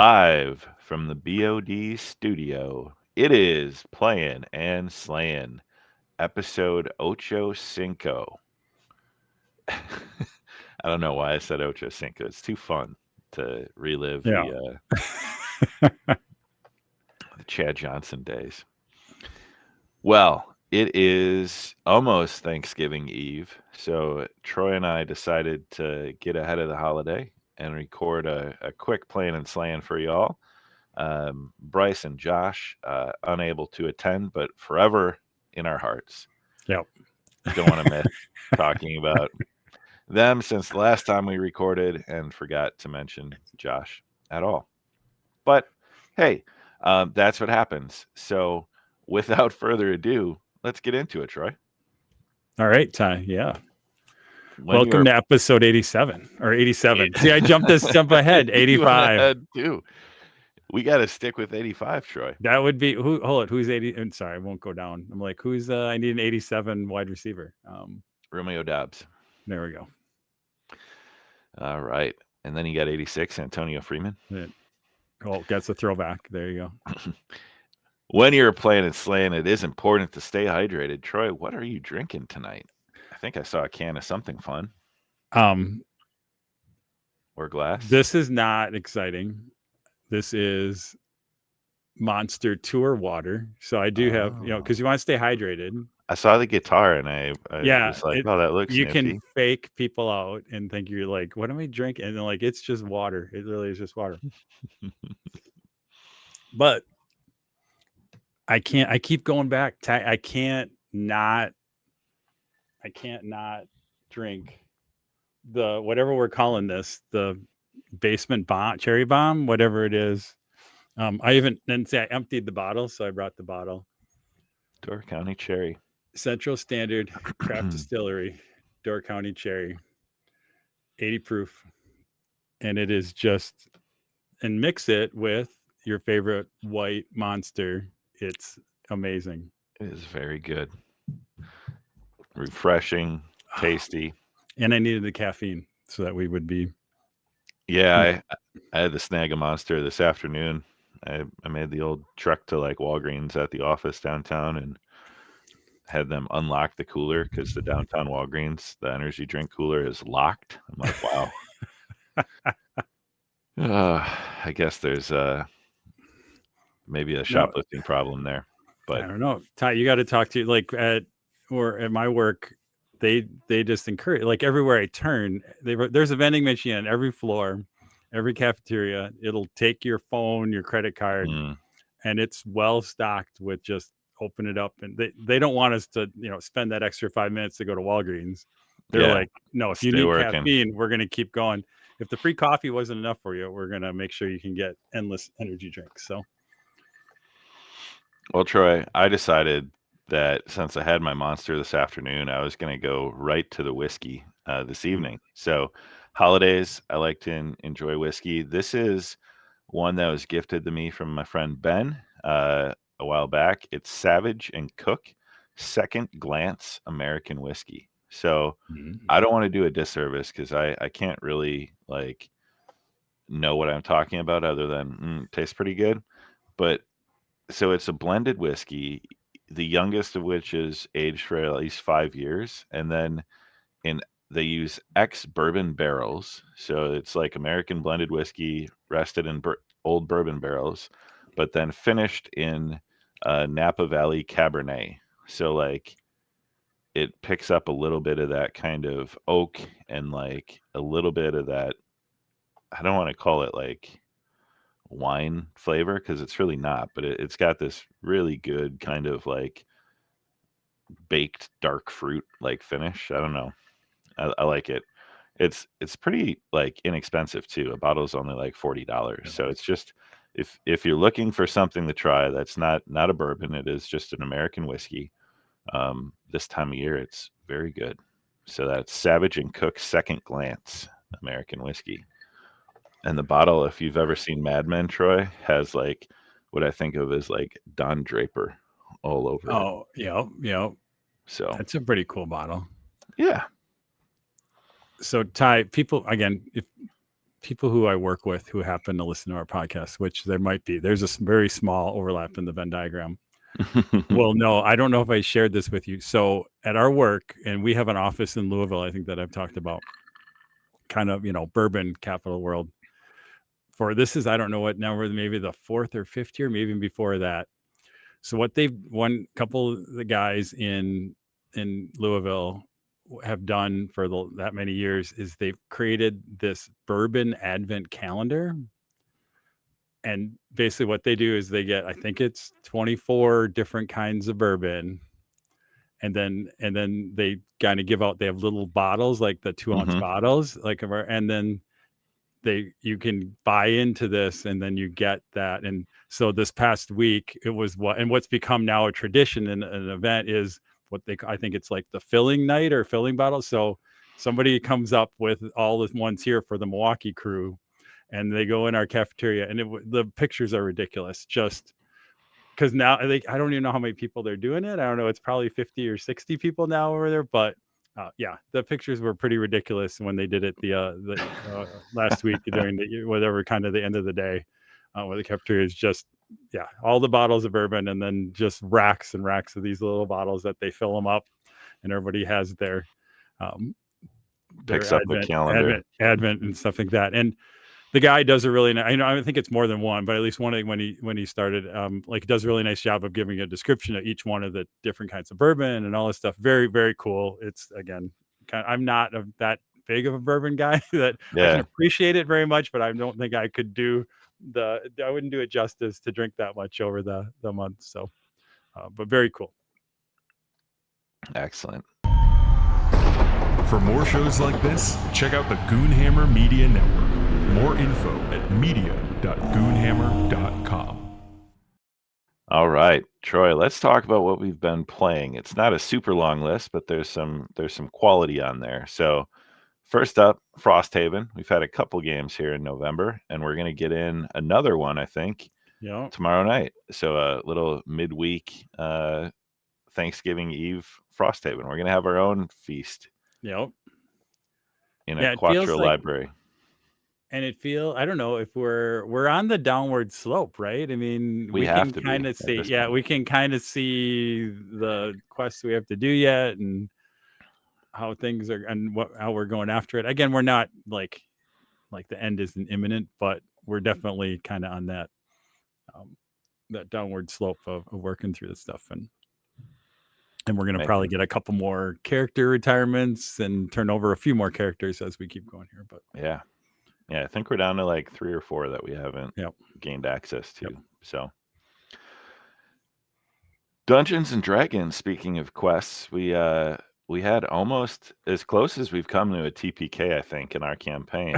Live from the BoD studio, it is Playin and Slayin, episode Ocho Cinco. I don't know why I said Ocho Cinco. It's too fun to relive Yeah. the Chad Johnson days. Well, it is almost Thanksgiving Eve, so Troy and I decided to get ahead of the holiday and record a quick Playin and Slayin for y'all. Bryce and Josh unable to attend, but forever in our hearts. Yep. Don't want to miss talking about them since the last time we recorded and forgot to mention Josh at all. But hey, that's what happens. So without further ado, let's get into it, Troy. All right, Ty. Yeah. When Welcome to episode 87 or 87. See, I jump ahead. 85. Ahead too. We got to stick with 85, Troy. That would be hold it. Who's 80? I'm sorry, I won't go down. I'm like, who's I need an 87 wide receiver. Romeo Dobbs. There we go. All right. And then you got 86, Antonio Freeman. Oh, that's a throwback. There you go. When you're playing and slaying, it is important to stay hydrated. Troy, what are you drinking tonight? I think I saw a can of something fun. Or glass. This is not exciting. This is Monster Tour water. So I do have, because you want to stay hydrated. I saw the guitar and I was like, oh, that looks you nifty. Can fake people out and think you're like, what am I drinking? And they're like, it's just water. It really is just water. But I keep going back. I can't not drink the whatever we're calling this, the basement bomb, cherry bomb, whatever it is. I emptied the bottle, so I brought the bottle. Door County Cherry. Central Standard Craft Distillery, Door County Cherry, 80 proof. And it is just, and mix it with your favorite white Monster. It's amazing. It is very good. Refreshing, tasty. And I needed the caffeine so that we would be. Yeah, I had to snag a Monster this afternoon. I made the old trek to like Walgreens at the office downtown and had them unlock the cooler because the downtown Walgreens, the energy drink cooler is locked. I'm like, wow. I guess there's maybe a shoplifting problem there. But I don't know. Ty, you got to talk to like at my work, they just encourage, like everywhere I turn, there's a vending machine on every floor, every cafeteria. It'll take your phone, your credit card, and it's well stocked with just open it up. And they don't want us to, spend that extra 5 minutes to go to Walgreens. They're like, no, if you need caffeine, we're going to keep going. If the free coffee wasn't enough for you, we're going to make sure you can get endless energy drinks. So. Well, Troy, I decided that since I had my Monster this afternoon, I was going to go right to the whiskey this evening. So holidays, I like to enjoy whiskey. This is one that was gifted to me from my friend Ben a while back. It's Savage and Cook Second Glance American Whiskey. So I don't want to do a disservice because I can't really know what I'm talking about other than tastes pretty good. But so it's a blended whiskey, the youngest of which is aged for at least 5 years. And then they use ex-bourbon barrels. So it's like American blended whiskey rested in old bourbon barrels, but then finished in Napa Valley Cabernet. So it picks up a little bit of that kind of oak and a little bit of that, I don't want to call it wine flavor because it's really not, but it's got this really good kind of baked dark fruit finish. I don't know. I like it. It's pretty inexpensive too. A bottle's only $40. So it's just if you're looking for something to try that's not a bourbon, it is just an American whiskey. This time of year, it's very good. So that's Savage and Cook Second Glance American whiskey. And the bottle, if you've ever seen Mad Men, Troy, has what I think of as Don Draper all over it. Oh, yeah. So that's a pretty cool bottle. Yeah. So Ty, people, again, if people who I work with who happen to listen to our podcast, which there might be. There's a very small overlap in the Venn diagram. Well, no, I don't know if I shared this with you. So at our work, and we have an office in Louisville, I think that I've talked about, kind of, bourbon capital world. For this is, I don't know what number, maybe the 4th or 5th year, maybe even before that. So what one couple of the guys in Louisville have done for that many years is they've created this bourbon advent calendar. And basically what they do is they get, I think it's 24 different kinds of bourbon. And then they kind of give out, they have little bottles, like the 2-ounce bottles, and then you can buy into this, and then you get that. And so this past week, it was what's become now a tradition in an event is I think it's like the filling night or filling bottle. So somebody comes up with all the ones here for the Milwaukee crew, and they go in our cafeteria, and the pictures are ridiculous. Just because now I don't even know how many people they're doing it. I don't know. It's probably 50 or 60 people now over there, but yeah, the pictures were pretty ridiculous when they did it the last week during whatever kind of the end of the day, where the cafeteria is just, all the bottles of bourbon, and then just racks and racks of these little bottles that they fill them up, and everybody has their Picks up the calendar, advent and stuff like that. And the guy does a really nice, I think it's more than one, but at least one when he started, does a really nice job of giving a description of each one of the different kinds of bourbon and all this stuff. Very, very cool. It's, again, I'm not that big of a bourbon guy that I can appreciate it very much, but I don't think I could I wouldn't do it justice to drink that much over the month. So, but very cool. Excellent. For more shows like this, check out the Goonhammer Media Network. More info at media.goonhammer.com. All right, Troy, let's talk about what we've been playing. It's not a super long list, but there's some quality on there. So first up, Frosthaven. We've had a couple games here in November, and we're going to get in another one, I think, tomorrow night. So a little midweek Thanksgiving Eve Frosthaven. We're going to have our own feast. Yep. In a Quattro library. And I don't know if we're on the downward slope, right? I mean, we can kind of see, we can kind of see the quests we have to do yet, and how things are, and how we're going after it. Again, we're not like the end isn't imminent, but we're definitely kind of on that downward slope of working through this stuff, and we're going to probably get a couple more character retirements and turn over a few more characters as we keep going here. But yeah, I think we're down to like 3 or 4 that we haven't gained access to. So Dungeons and Dragons, speaking of quests, we had almost as close as we've come to a TPK, I think, in our campaign.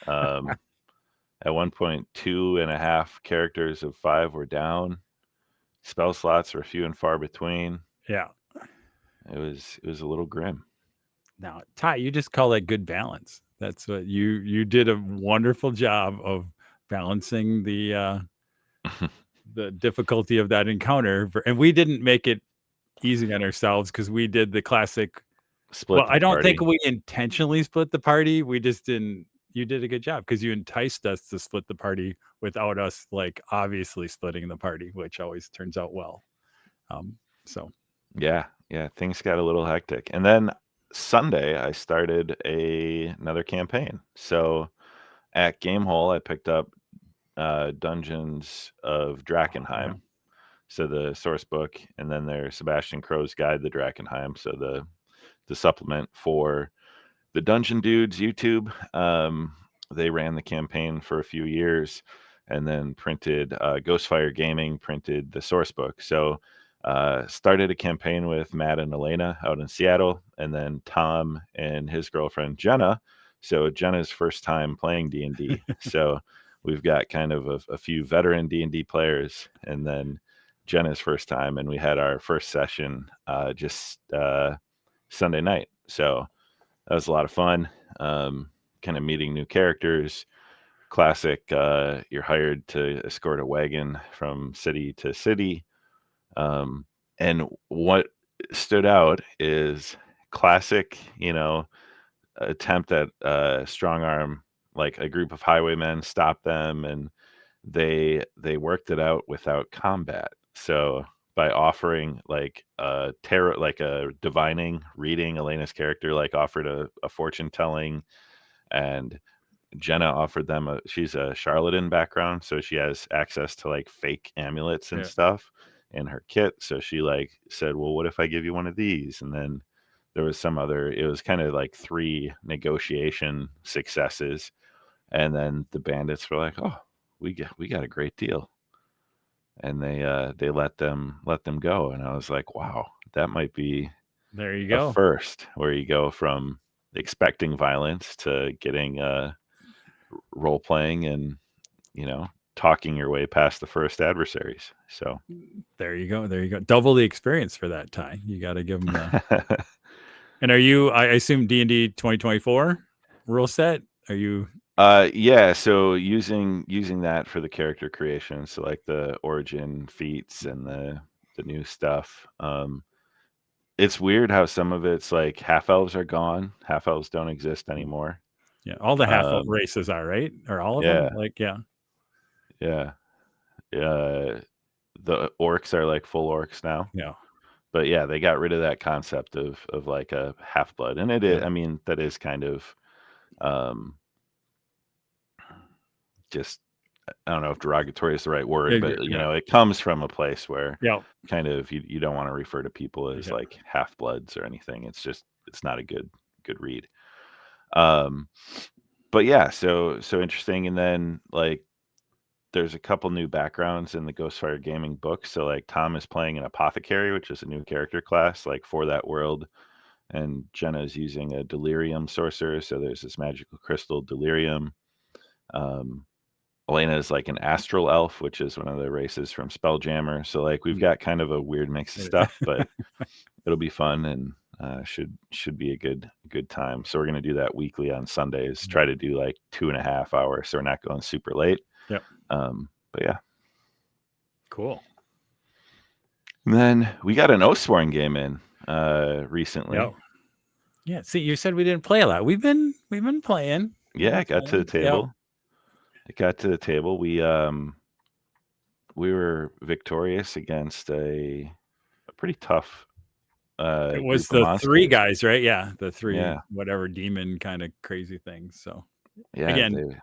At one point, 2.5 characters of 5 were down. Spell slots were few and far between. Yeah. It was a little grim. Now, Ty, you just call that good balance. That's what you did a wonderful job of balancing the the difficulty of that encounter. And we didn't make it easy on ourselves because we did the classic split. I don't think we intentionally split the party. We just didn't. You did a good job because you enticed us to split the party without us obviously splitting the party, which always turns out well. So yeah, things got a little hectic. And then Sunday I started another campaign. So at Gamehole I picked up Dungeons of Drakkenheim. So the source book, and then there's Sebastian Crow's Guide to Drakkenheim. So the supplement for the Dungeon Dudes YouTube. They ran the campaign for a few years, and then printed Ghostfire Gaming printed the source book. So started a campaign with Matt and Elena out in Seattle, and then Tom and his girlfriend Jenna. So Jenna's first time playing D&D. So we've got kind of a few veteran D&D players, and then Jenna's first time, and we had our first session just Sunday night. So that was a lot of fun. Kind of meeting new characters. Classic, you're hired to escort a wagon from city to city. And what stood out is classic, attempt at strong arm like a group of highwaymen stopped them, and they worked it out without combat. So by offering like a tarot, like a divining reading, Elena's character like offered a fortune telling, and Jenna offered them she's a charlatan background, so she has access to like fake amulets and Yeah. stuff in her kit. So she like said, well, what if I give you one of these? And then there was some other, it was kind of like 3 negotiation successes. And then the bandits were like, oh, we got a great deal. And they let them go. And I was like, wow, that might be There you a go. first, where you go from expecting violence to getting role playing and, you know, talking your way past the first adversaries. So There you go. There you go. Double the experience for that, Ty. You got to give them the. And are you? I assume D&D 2024 rule set. Are you? yeah, so using that for the character creation, so like the origin feats and the new stuff. It's weird how some of it's like half elves are gone, half elves don't exist anymore. Yeah, all the half Um, races are, right, or all of yeah, them. Like, yeah, yeah, the orcs are like full orcs now. yeah, But yeah, they got rid of that concept of like a half blood, and it is, yeah. I mean, that is kind of um, just, I don't know if derogatory is the right word, but you Yeah, know, it comes from a place where yeah. kind of you don't want to refer to people as Yeah. like half bloods or anything. It's just, it's not a good read. Um, but yeah, so interesting. And then like there's a couple new backgrounds in the Ghostfire Gaming book. So like Tom is playing an apothecary, which is a new character class like for that world, and Jenna is using a delirium sorcerer. So there's this magical crystal delirium. Um, Elena is like an astral elf, which is one of the races from Spelljammer. So like we've got kind of a weird mix of stuff, but it'll be fun, and should be a good time. So we're gonna do that weekly on Sundays. Try to do like 2.5 hours, so we're not going super late. Yep. But yeah. Cool. And then we got an Oathsworn game in recently. Yep. Yeah. See, you said we didn't play a lot. We've been playing. Yeah, it got to the table. It got to the table. We were victorious against a pretty tough It was group of the 3 monsters. guys, right? Yeah, the 3 Yeah. whatever demon kind of crazy things. So Yeah, again,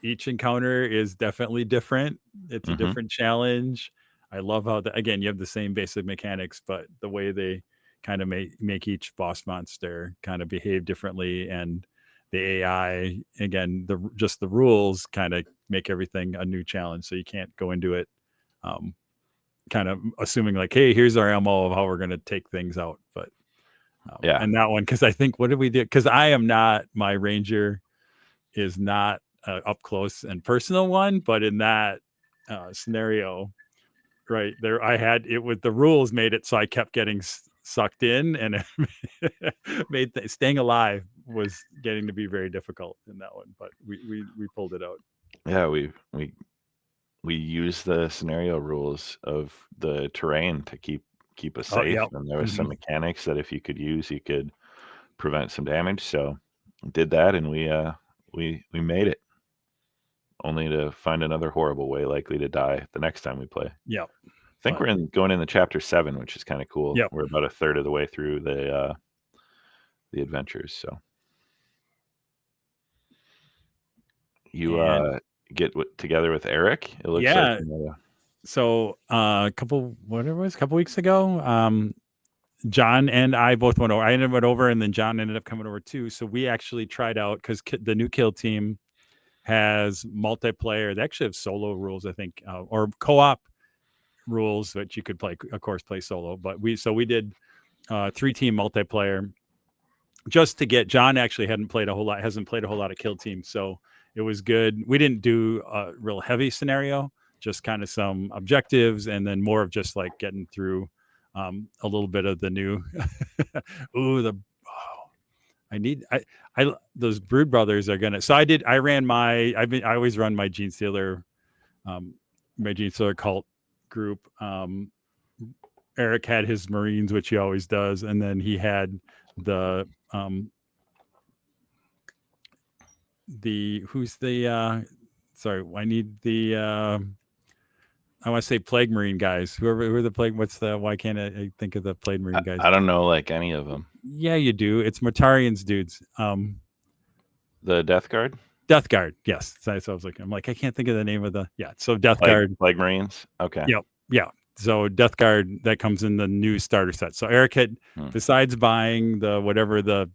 each encounter is definitely different. It's a different challenge. I love how again, you have the same basic mechanics, but the way they kind of make each boss monster kind of behave differently, and the AI, again, just the rules kind of make everything a new challenge. So you can't go into it kind of assuming like, hey, here's our MO of how we're going to take things out. But yeah. And that one, because I think, what did we do? Because my ranger is not up close and personal one, but in that scenario right there, I had it with the rules made it so I kept getting sucked in, and it made staying alive was getting to be very difficult in that one, but we pulled it out. Yeah, we use the scenario rules of the terrain to keep us safe, Yep. and there was some mechanics that if you could use, you could prevent some damage. So did that, and we made it, only to find another horrible way likely to die the next time we play. Yep. I think we're going into chapter 7, which is kind of cool. Yep. We're about a third of the way through the adventures. So you get together with Eric. It looks like. So a couple weeks ago, John and I both went over. I went over, and then John ended up coming over too. So we actually tried out, because the new kill team has multiplayer. They actually have solo rules, I think, or co-op rules that you could play, of course, play solo. But we did 3-team multiplayer just to get. John actually hasn't played a whole lot of kill teams, so it was good. We didn't do a real heavy scenario, just kind of some objectives, and then more of just like getting through a little bit of the new. Those Brood Brothers are gonna. So I always run my Gene Stealer cult group. Eric had his Marines, which he always does, and then he had the who's the sorry, I need the I want to say Plague Marine guys. Who are the Plague? Why can't I think of the Plague Marine guys? I don't know like any of them. Yeah, you do. It's Mortarian's dudes. The Death Guard? Death Guard. Yes. So I was like, I can't think of the name of the. Yeah. So Death Guard. Plague Marines. Okay. Yep. Yeah. So Death Guard that comes in the new starter set. So Eric had, besides buying the whatever the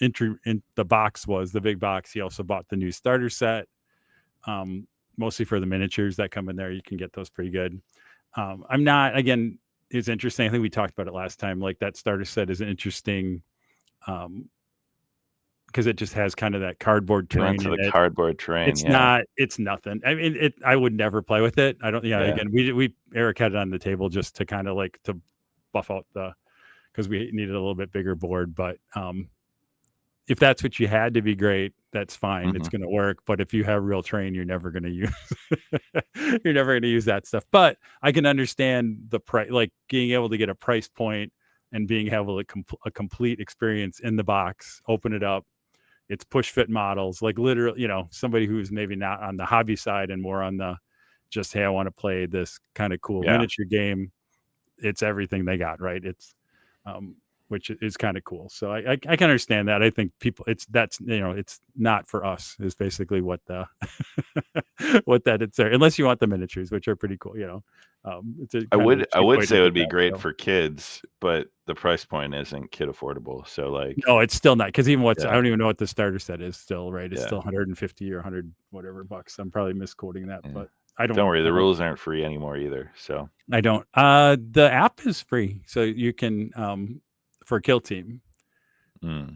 entry in the box was, the big box, he also bought the new starter set. Mostly for the miniatures that come in there. You can get those pretty good. I'm not, again, it's interesting. I think we talked about it last time. Like that starter set is interesting because it just has kind of that cardboard terrain. Cardboard terrain. It's nothing. I mean, I would never play with it. I don't, again, Eric had it on the table just to kind of like to buff out because we needed a little bit bigger board. But if that's what you had to be great, that's fine. Mm-hmm. It's going to work. But if you have real terrain, you're never going to use that stuff. But I can understand the price, like being able to get a price point and being able to a complete experience in the box, open it up. It's push fit models, like literally, somebody who's maybe not on the hobby side and more on the just, hey, I want to play this kind of cool miniature game. It's everything they got, right? It's which is kind of cool. So I can understand that. I think people, it's not for us is basically what it's there, unless you want the miniatures, which are pretty cool. I would say it would be great for kids, but the price point isn't kid affordable. So like, no, it's still not, because even I don't even know what the starter set is still, right? It's still 150 or 100 whatever bucks. I'm probably misquoting that, but I don't worry. The rules aren't free anymore either. So I don't. The app is free, so you can for Kill Team. Okay.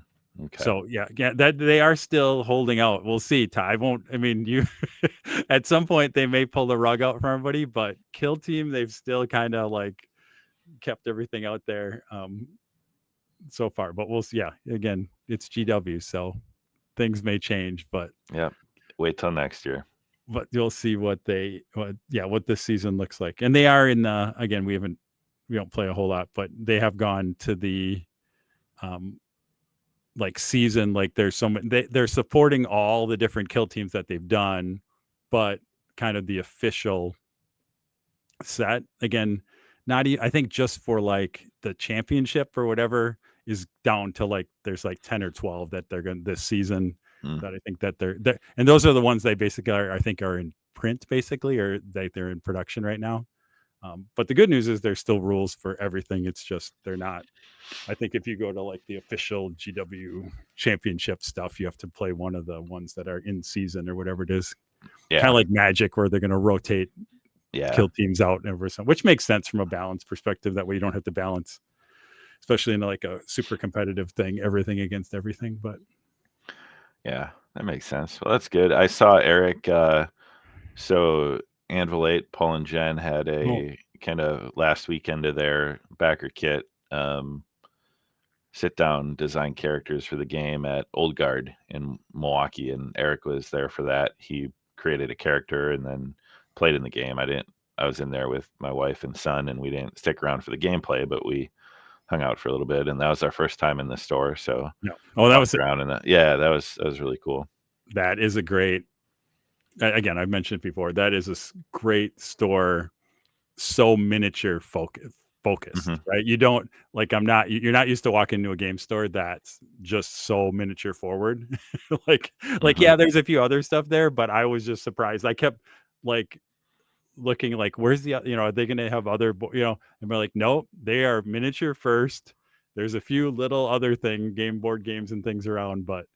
So that they are still holding out. We'll see, Ty. You at some point they may pull the rug out from everybody, but Kill Team, they've still kind of like kept everything out there so far. But we'll see. Yeah, again, it's GW, so things may change, but wait till next year. But you'll see what this season looks like. And they are in the, again, we don't play a whole lot, but they have gone to the like season, like there's they're supporting all the different kill teams that they've done, but kind of the official set, again, I think just for like the championship or whatever is down to like there's like 10 or 12 that they're going this season that I think that they're and those are the ones they basically I think are in print basically, or they're in production right now. But the good news is there's still rules for everything. It's just they're not. I think if you go to like the official GW championship stuff, you have to play one of the ones that are in season or whatever it is. Kind of like Magic, where they're going to rotate kill teams out and everything, which makes sense from a balance perspective. That way you don't have to balance, especially in like a super competitive thing, everything against everything. But yeah, that makes sense. Well, that's good. I saw Eric. So Anvil 8, Paul and Jen had a kind of last weekend of their backer kit sit down design characters for the game at Old Guard in Milwaukee, and Eric was there for that. He created a character and then played in the game. I was in there with my wife and son, and we didn't stick around for the gameplay, but we hung out for a little bit, and that was our first time in the store. So that was around in that. Yeah, that was really cool. That is a great. Again, I've mentioned before, that is a great store, so miniature focused, right? You don't like, you're not used to walking into a game store that's just so miniature forward. There's a few other stuff there, but I was just surprised. I kept like looking like, where's the, are they going to have other, and we're like, nope, they are miniature first. There's a few little other board games and things around, but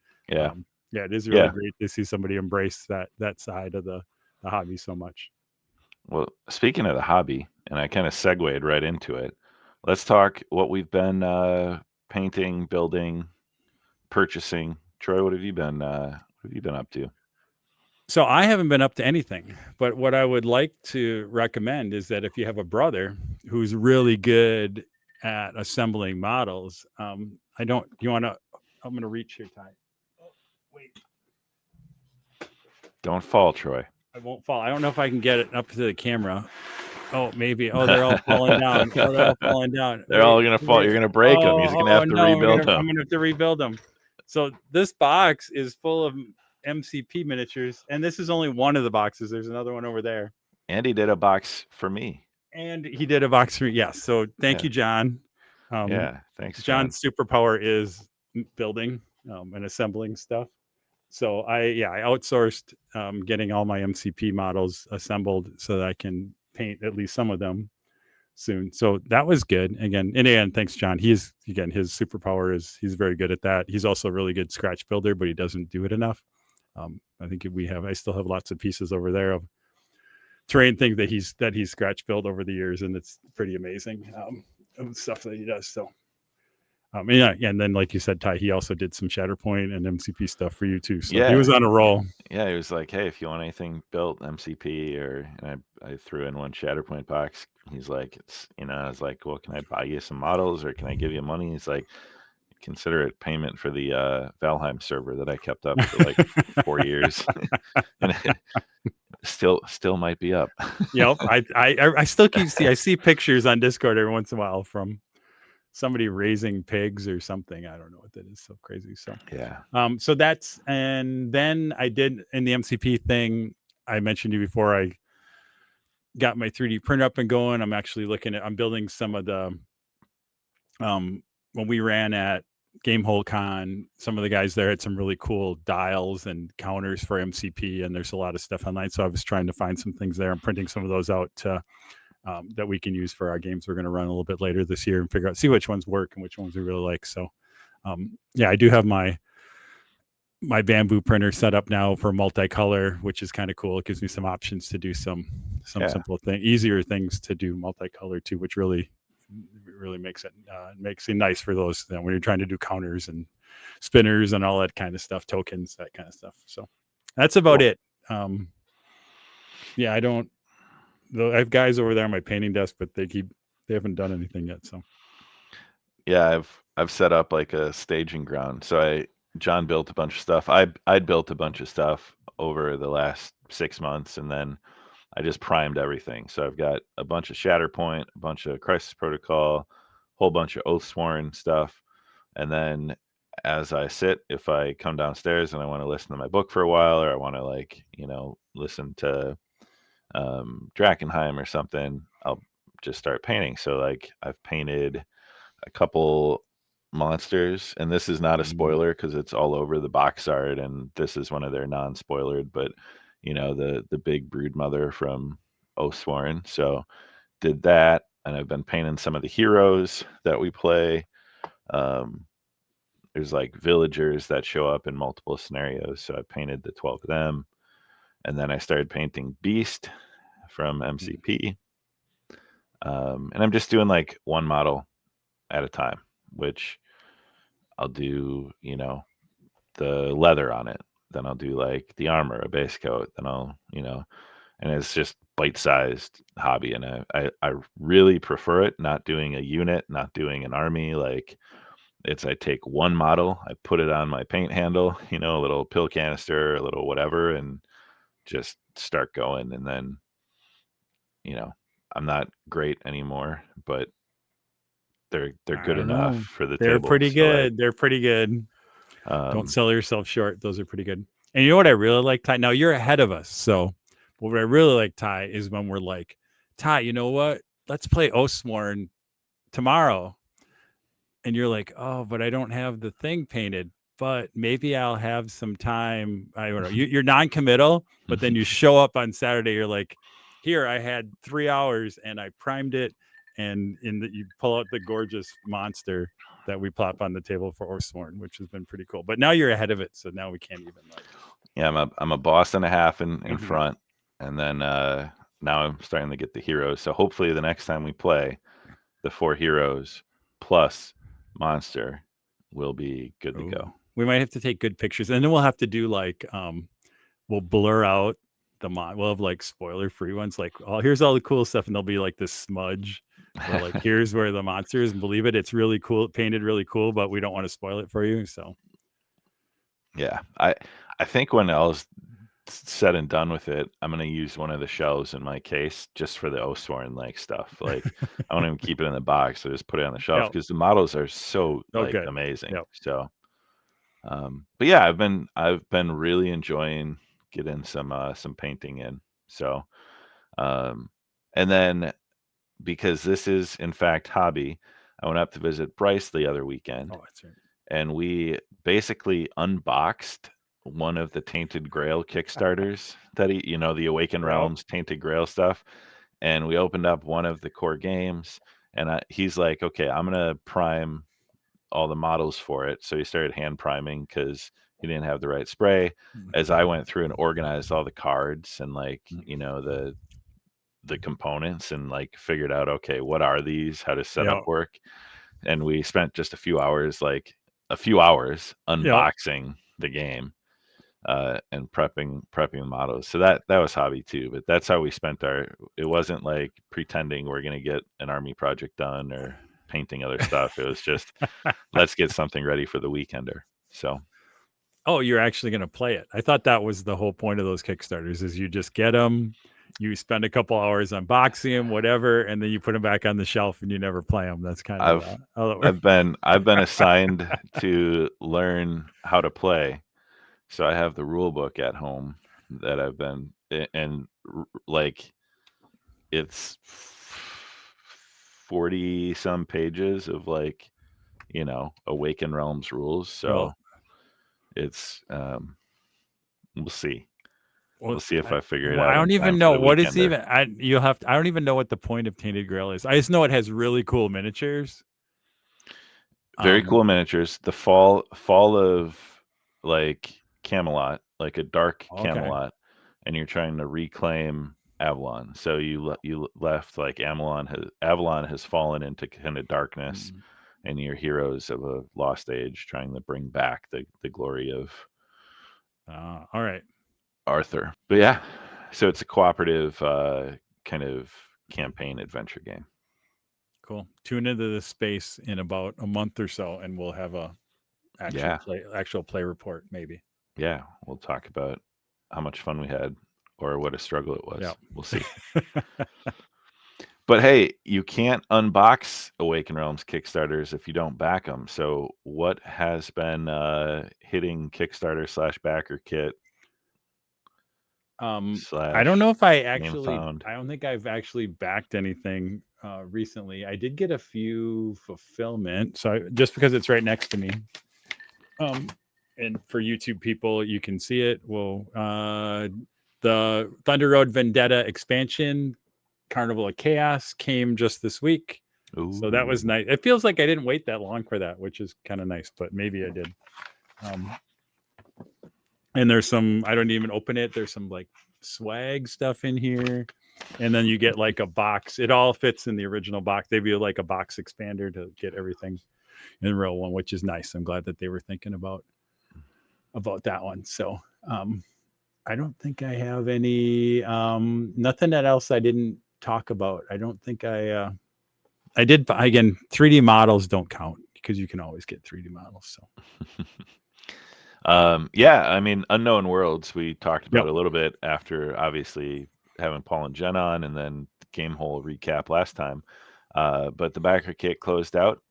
it is really great to see somebody embrace that side of the hobby so much. Well, speaking of the hobby, and I kind of segued right into it, let's talk what we've been painting, building, purchasing. Troy, what have you been up to? So I haven't been up to anything, but what I would like to recommend is that if you have a brother who's really good at assembling models, I'm going to reach here, Ty. Wait. Don't fall, Troy. I won't fall. I don't know if I can get it up to the camera. Oh, maybe. Oh, they're all falling down. They're all going to fall. You're going to break them. He's going to have to rebuild them. I'm going to have to rebuild them. So this box is full of MCP miniatures, and this is only one of the boxes. There's another one over there. And he did a box for me. And he did a box for yes. So thank you, John. Yeah, thanks, John. John's superpower is building and assembling stuff. So I outsourced getting all my MCP models assembled so that I can paint at least some of them soon. So that was good. Again, thanks, John. His superpower is he's very good at that. He's also a really good scratch builder, but he doesn't do it enough. I think I still have lots of pieces over there of terrain things that he's scratch built over the years, and it's pretty amazing stuff that he does. So and then like you said, Ty, he also did some Shatterpoint and MCP stuff for you too. So he was on a roll. Yeah, he was like, hey, if you want anything built MCP, and I threw in one Shatterpoint box. He's like, I was like, well, can I buy you some models or can I give you money? He's like, consider it payment for the Valheim server that I kept up for like 4 years. And it still might be up. Yep. I still I see pictures on Discord every once in a while from somebody raising pigs or something. I don't know what that is. So crazy. So yeah. So that's, and then I did in the MCP thing I mentioned to you before, I got my 3D printer up and going. I'm building some of the when we ran at Gamehole Con, some of the guys there had some really cool dials and counters for MCP, and there's a lot of stuff online. So I was trying to find some things there. I'm printing some of those out to that we can use for our games we're going to run a little bit later this year and see which ones work and which ones we really like. So I do have my bamboo printer set up now for multicolor, which is kind of cool. It gives me some options to do some simple easier things to do multicolor too, which really makes it nice for those when you're trying to do counters and spinners and all that kind of stuff, tokens, that kind of stuff. So that's about it. I have guys over there on my painting desk, but they haven't done anything yet. So yeah, I've set up like a staging ground. So John built a bunch of stuff. I'd built a bunch of stuff over the last 6 months, and then I just primed everything. So I've got a bunch of Shatterpoint, a bunch of Crisis Protocol, a whole bunch of Oathsworn stuff. And then as I sit, if I come downstairs and I want to listen to my book for a while, or I want to listen to Drakkenheim or something, I'll just start painting. So like I've painted a couple monsters, and this is not a spoiler because it's all over the box art, and this is one of their non-spoilered, but the big brood mother from Oathsworn. So did that, and I've been painting some of the heroes that we play. There's like villagers that show up in multiple scenarios, so I painted the 12 of them, and then I started painting Beast from MCP. And I'm just doing like one model at a time, which I'll do, the leather on it. Then I'll do like the armor, a base coat. Then I'll, and it's just bite-sized hobby. And I really prefer it, not doing a unit, not doing an army. Like I take one model, I put it on my paint handle, a little pill canister, a little whatever, and just start going. And then, I'm not great anymore, but they're good enough for the table. Pretty good. They're pretty good. Don't sell yourself short. Those are pretty good. And you know what I really like, Ty? Now you're ahead of us. So what I really like, Ty, is when we're like, Ty, you know what? Let's play Oathsworn tomorrow. And you're like, oh, but I don't have the thing painted. But maybe I'll have some time. I don't know. You're non-committal, but then you show up on Saturday. You're like, here, I had 3 hours and I primed it. And you pull out the gorgeous monster that we plop on the table for Oathsworn, which has been pretty cool. But now you're ahead of it, so now we can't even like. Yeah, I'm a boss and a half in front, and then now I'm starting to get the heroes. So hopefully the next time we play, the 4 heroes plus monster will be good to go. We might have to take good pictures, and then we'll have to do like we'll blur out we'll have like spoiler-free ones, like, oh, here's all the cool stuff, and there'll be like this smudge. Where, like, here's where the monster is, and believe it, it's really cool, painted really cool, but we don't want to spoil it for you. So yeah, I think when all's said and done with it, I'm gonna use one of the shelves in my case just for the Oathsworn like stuff. Like I won't even keep it in the box. I just put it on the shelf because the models are so amazing. So But yeah, I've been really enjoying getting some painting in. So, um, and then because this is in fact hobby, I went up to visit Bryce the other weekend, Oh, that's right. and we basically unboxed one of the Tainted Grail Kickstarters that the Awaken Yep. Realms Tainted Grail stuff, and we opened up one of the core games, and he's like, okay, I'm gonna prime all the models for it. So he started hand priming because he didn't have the right spray. As I went through and organized all the cards and the components and figured out, okay, what are these? How does setup Yep. work? And we spent just a few hours unboxing the game and prepping the models. So that was hobby too. But that's how we spent it wasn't like pretending we're gonna get an army project done or painting other stuff. It was just let's get something ready for the weekender. So Oh, you're actually going to play it. I thought that was the whole point of those Kickstarters is you just get them, you spend a couple hours unboxing them, whatever, and then you put them back on the shelf and you never play them. That's kind of how it works. I've been assigned to learn how to play. So I have the rule book at home that I've been and it's 40 some pages of Awaken Realms rules. So it's we'll see. We'll see if I figure it out. I don't in time even for know the what is weekender. even. I don't even know what the point of Tainted Grail is. I just know it has really cool miniatures. Very cool miniatures. The fall of Camelot, like a dark Camelot, and you're trying to reclaim Avalon. So you left Avalon has fallen into kind of darkness, and you're heroes of a lost age trying to bring back the glory of all right, Arthur. But yeah, so it's a cooperative kind of campaign adventure game. cool. Tune into this space in about a month or so, and we'll have a actual play report maybe. Yeah, we'll talk about how much fun we had or what a struggle it was. Yep. We'll see. But hey, you can't unbox Awaken Realms Kickstarters if you don't back them. So what has been hitting Kickstarter /backer kit? I don't know if I actually. found? I don't think I've actually backed anything recently. I did get a few fulfillment, so just because it's right next to me. And for YouTube people, you can see it. Well, the Thunder Road Vendetta expansion, Carnival of Chaos, came just this week. Ooh. So that was nice. It feels like I didn't wait that long for that, which is kind of nice, but maybe I did. And there's some, I don't even open it. There's some like swag stuff in here. And then you get like a box. It all fits in the original box. They do like a box expander to get everything in real one, which is nice. I'm glad that they were thinking about that one. So I don't think I have any nothing else I didn't talk about. I don't think I did. Again, 3D models don't count because you can always get 3D models. So yeah, I mean, Unknown Worlds, we talked about a little bit after obviously having Paul and Jen on, and then the Game Hole recap last time. But the backer kit closed out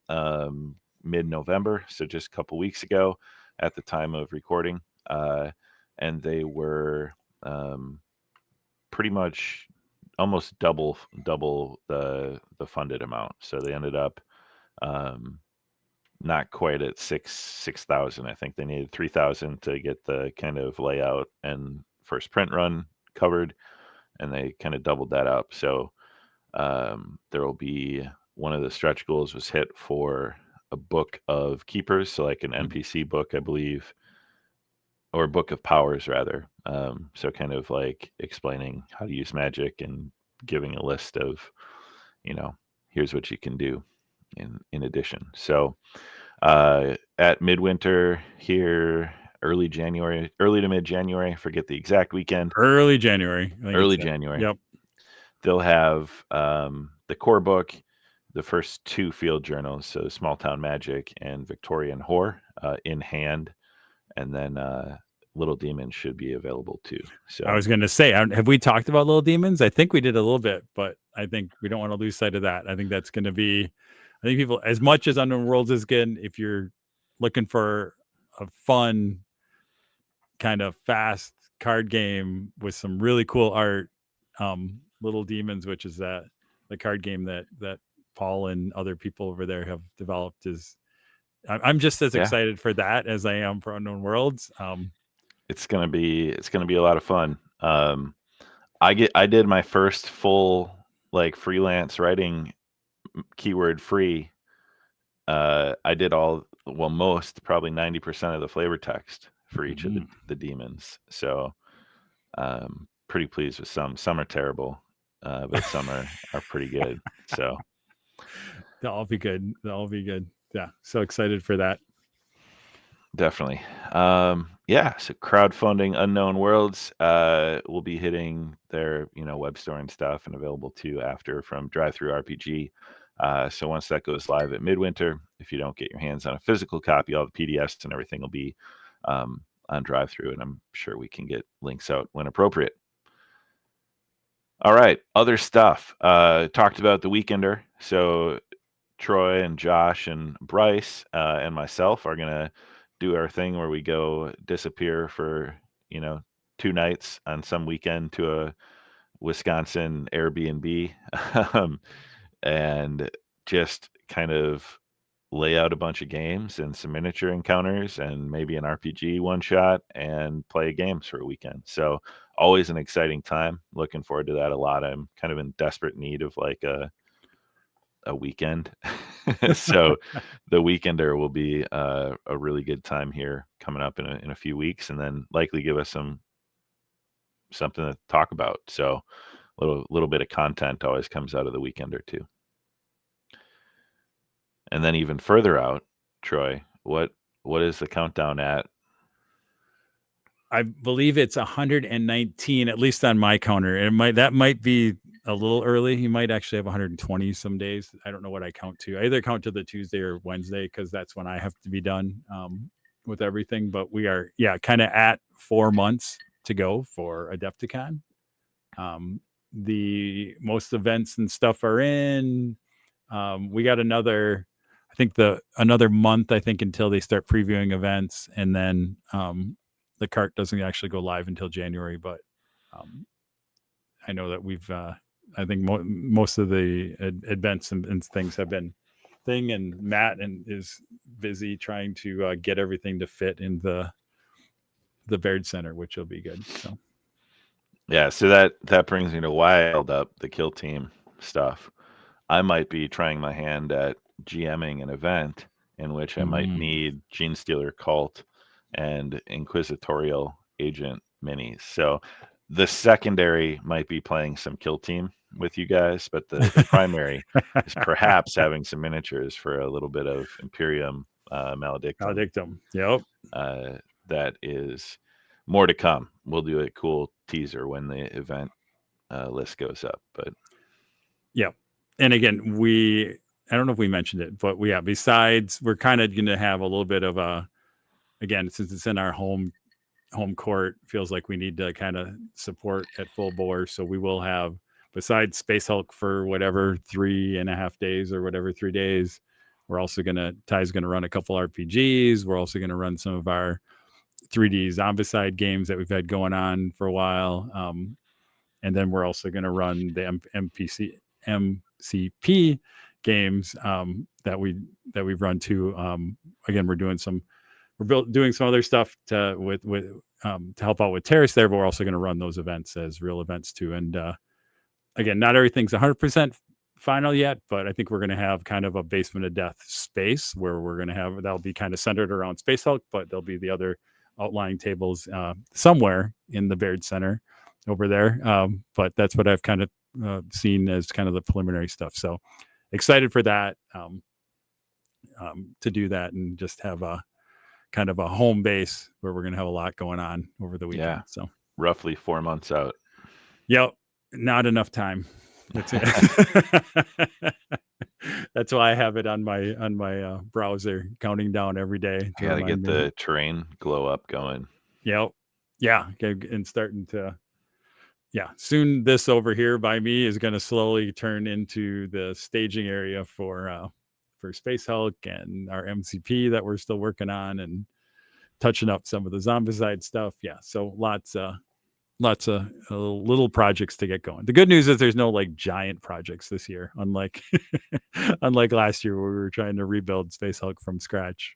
mid-November, so just a couple weeks ago at the time of recording. And they were pretty much almost double the funded amount. So they ended up not quite at 6,000. I think they needed 3,000 to get the kind of layout and first print run covered, and they kind of doubled that up. So there will be one of the stretch goals was hit for a book of keepers, so like an NPC book, I believe, or book of powers rather. So kind of like explaining how to use magic and giving a list of, here's what you can do in addition. So at midwinter here, early to mid-January, forget the exact weekend. Early January. Yep. They'll have the core book, the first two field journals, so Small Town Magic and Victorian Horror in hand, and then Little Demons should be available too. So I was going to say, have we talked about Little Demons? I think we did a little bit, but I think we don't want to lose sight of that. I think that's going to be, I think people, as much as Unknown Worlds is good, if you're looking for a fun kind of fast card game with some really cool art. Little Demons, which is the card game that Paul and other people over there have developed, is I'm just as excited for that as I am for Unknown Worlds. It's gonna be a lot of fun. I did my first full like freelance writing, keyword free. I did most, probably 90% of the flavor text for each of the demons. So pretty pleased with some. Some are terrible, but some are pretty good. So they'll all be good. Yeah, so excited for that. Definitely. So crowdfunding Unknown Worlds will be hitting their web store and stuff, and available too after from Drive-Thru RPG. So once that goes live at midwinter, if you don't get your hands on a physical copy, all the PDFs and everything will be on Drive-Thru, and I'm sure we can get links out when appropriate. All right, other stuff. Talked about the Weekender. So Troy and Josh and Bryce and myself are gonna do our thing where we go disappear for 2 nights on some weekend to a Wisconsin Airbnb, and just kind of lay out a bunch of games and some miniature encounters and maybe an RPG one shot and play games for a weekend. So always an exciting time. Looking forward to that a lot. I'm kind of in desperate need of like a weekend. So the Weekender will be a really good time here coming up in a few weeks, and then likely give us something to talk about. So little bit of content always comes out of the Weekender too. And then even further out, Troy, what is the countdown at? I believe it's 119, at least on my counter. And that might be a little early. You might actually have 120 some days. I don't know what I count to. I either count to the Tuesday or Wednesday, because that's when I have to be done with everything. But we are, kind of at 4 months to go for Adepticon. The most events and stuff are in. We got another month, I think, until they start previewing events, and then the cart doesn't actually go live until January. But I know that we've I think most of the events and things have been and Matt is busy trying to get everything to fit in the Baird Center, which will be good. So so that brings me to why I held up the Kill Team stuff. I might be trying my hand at GMing an event in which I might need Gene Stealer Cult and Inquisitorial Agent minis. So the secondary might be playing some Kill Team with you guys, but the primary is perhaps having some miniatures for a little bit of Imperium Maledictum. Yep. That is more to come. We'll do a cool teaser when the event list goes up. But yeah. And again, I don't know if we mentioned it, but besides, we're kind of going to have a little bit of again, since it's in our home court, feels like we need to kind of support at full bore. So we will have, besides Space Hulk for whatever 3.5 days or whatever 3 days, we're also Ty's going to run a couple RPGs. We're also going to run some of our 3D Zombicide games that we've had going on for a while. And then we're also going to run the MCP games that we've run too. Again, we're doing some other stuff to help out with Terrace there, but we're also going to run those events as real events too. And again, not everything's 100% final yet, but I think we're going to have kind of a Basement of Death space where we're going to have, that'll be kind of centered around Space Hulk, but there'll be the other outlying tables somewhere in the Baird Center over there. But that's what I've kind of seen as kind of the preliminary stuff. So excited for that, to do that and just have a kind of a home base where we're going to have a lot going on over the weekend. Yeah. So roughly 4 months out. Yep. Not enough time. That's it. That's why I have it on my browser, counting down every day. I gotta get the terrain glow up going. Yep. Yeah. And starting to, soon this over here by me is going to slowly turn into the staging area for Space Hulk and our MCP that we're still working on. And touching up some of the Zombicide stuff. Yeah, so lots of little projects to get going. The good news is there's no like giant projects this year, unlike unlike last year where we were trying to rebuild Space Hulk from scratch,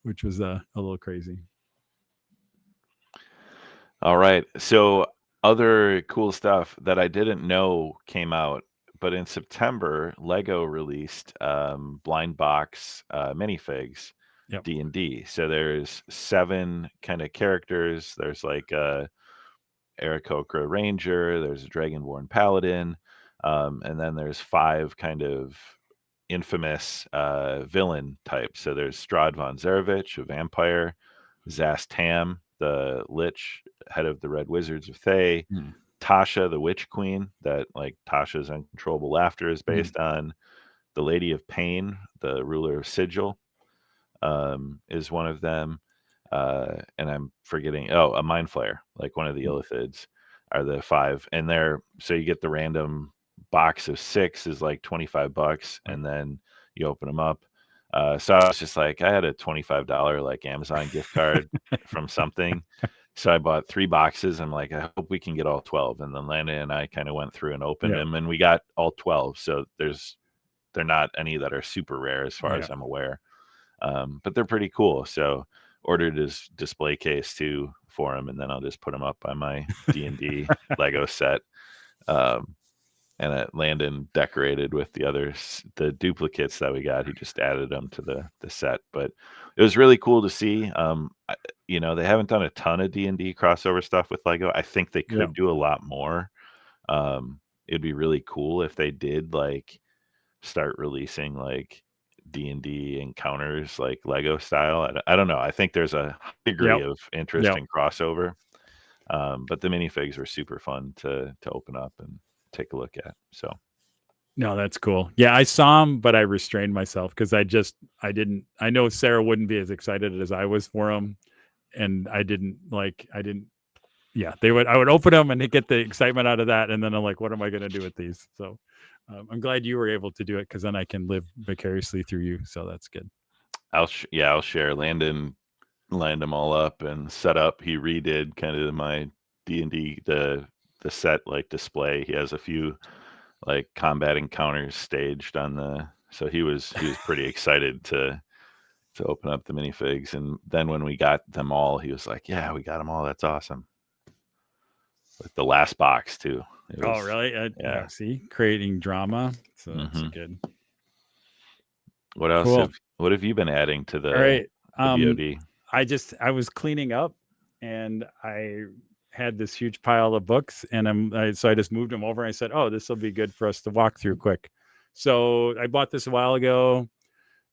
which was a little crazy. All right. So other cool stuff that I didn't know came out, but in September, Lego released blind box minifigs, Yep. D&D. So there's 7 kind of characters. There's like a Aarakocra Ranger, there's a Dragonborn Paladin, and then there's 5 kind of infamous villain types. So there's Strahd von Zarovich, a vampire, Zast Tam, the Lich, head of the Red Wizards of Thay, Tasha, the Witch Queen, that like Tasha's Uncontrollable Laughter is based on, the Lady of Pain, the ruler of Sigil, is one of them. And I'm forgetting, a Mind Flayer, like one of the Illithids, are the 5. And so you get the random box of 6 is like $25, and then you open them up. So I was just like, I had a $25 like Amazon gift card from something. So I bought 3 boxes. I'm like, I hope we can get all 12. And then Landon and I kind of went through and opened them, and we got all 12. So they're not any that are super rare as far as I'm aware. But they're pretty cool. So ordered his display case too for him, and then I'll just put him up on my D&D Lego set. And Landon decorated with the duplicates that we got. He just added them to the set, but it was really cool to see. They haven't done a ton of D&D crossover stuff with Lego. I think they could do a lot more. It'd be really cool if they did like start releasing like D&D encounters like Lego style. I don't know. I think there's a degree of interest in crossover. But the minifigs were super fun to open up and take a look at. So no, that's cool. Yeah, I saw them, but I restrained myself because I know Sarah wouldn't be as excited as I was for them, and I would open them and get the excitement out of that, and then I'm like, what am I going to do with these? So I'm glad you were able to do it, because then I can live vicariously through you. So that's good. I'll share. Landon lined them all up and set up. He redid kind of my D&D the set like display. He has a few like combat encounters staged so he was pretty excited to open up the minifigs. And then when we got them all, he was like, yeah, we got them all. That's awesome. Like the last box too. Oh, really? Yeah. See, creating drama. So that's good. What else? Cool. What have you been adding to the, all right. the BoD? I was cleaning up, and I had this huge pile of books, and so I just moved them over. And I said, oh, this will be good for us to walk through quick. So I bought this a while ago,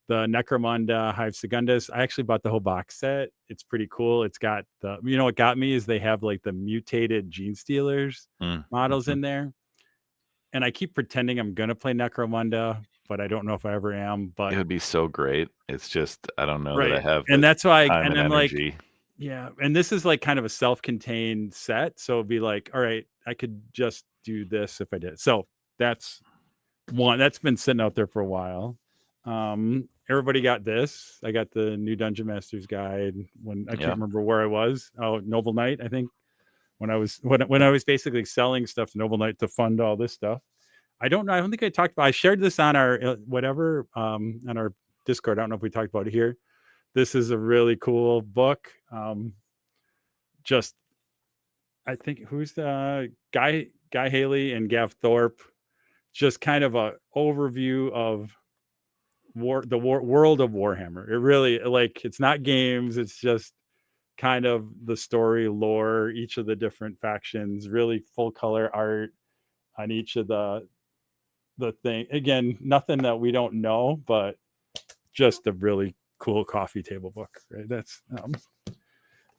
the Necromunda Hive Secundus. I actually bought the whole box set. It's pretty cool. It's got what got me is they have like the mutated Gene Stealers models in there. And I keep pretending I'm going to play Necromunda, but I don't know if I ever am. But it would be so great. It's just, I don't know that I have and that's why time and I'm energy. Like, yeah. And this is like kind of a self-contained set. So it'd be like, all right, I could just do this if I did. So that's one that's been sitting out there for a while. Everybody got this. I got the new Dungeon Master's Guide when I can't remember where I was. Oh, Noble Knight, I think. When I was basically selling stuff to Noble Knight to fund all this stuff. I don't know. I don't think I talked about. I shared this on our on our Discord. I don't know if we talked about it here. This is a really cool book. I think who's the Guy Haley and Gav Thorpe. Just kind of a overview of world of Warhammer. It really it's not games. It's just kind of the story lore, each of the different factions, really full color art on each of the thing. Again, nothing that we don't know, but just a really cool coffee table book, right? That's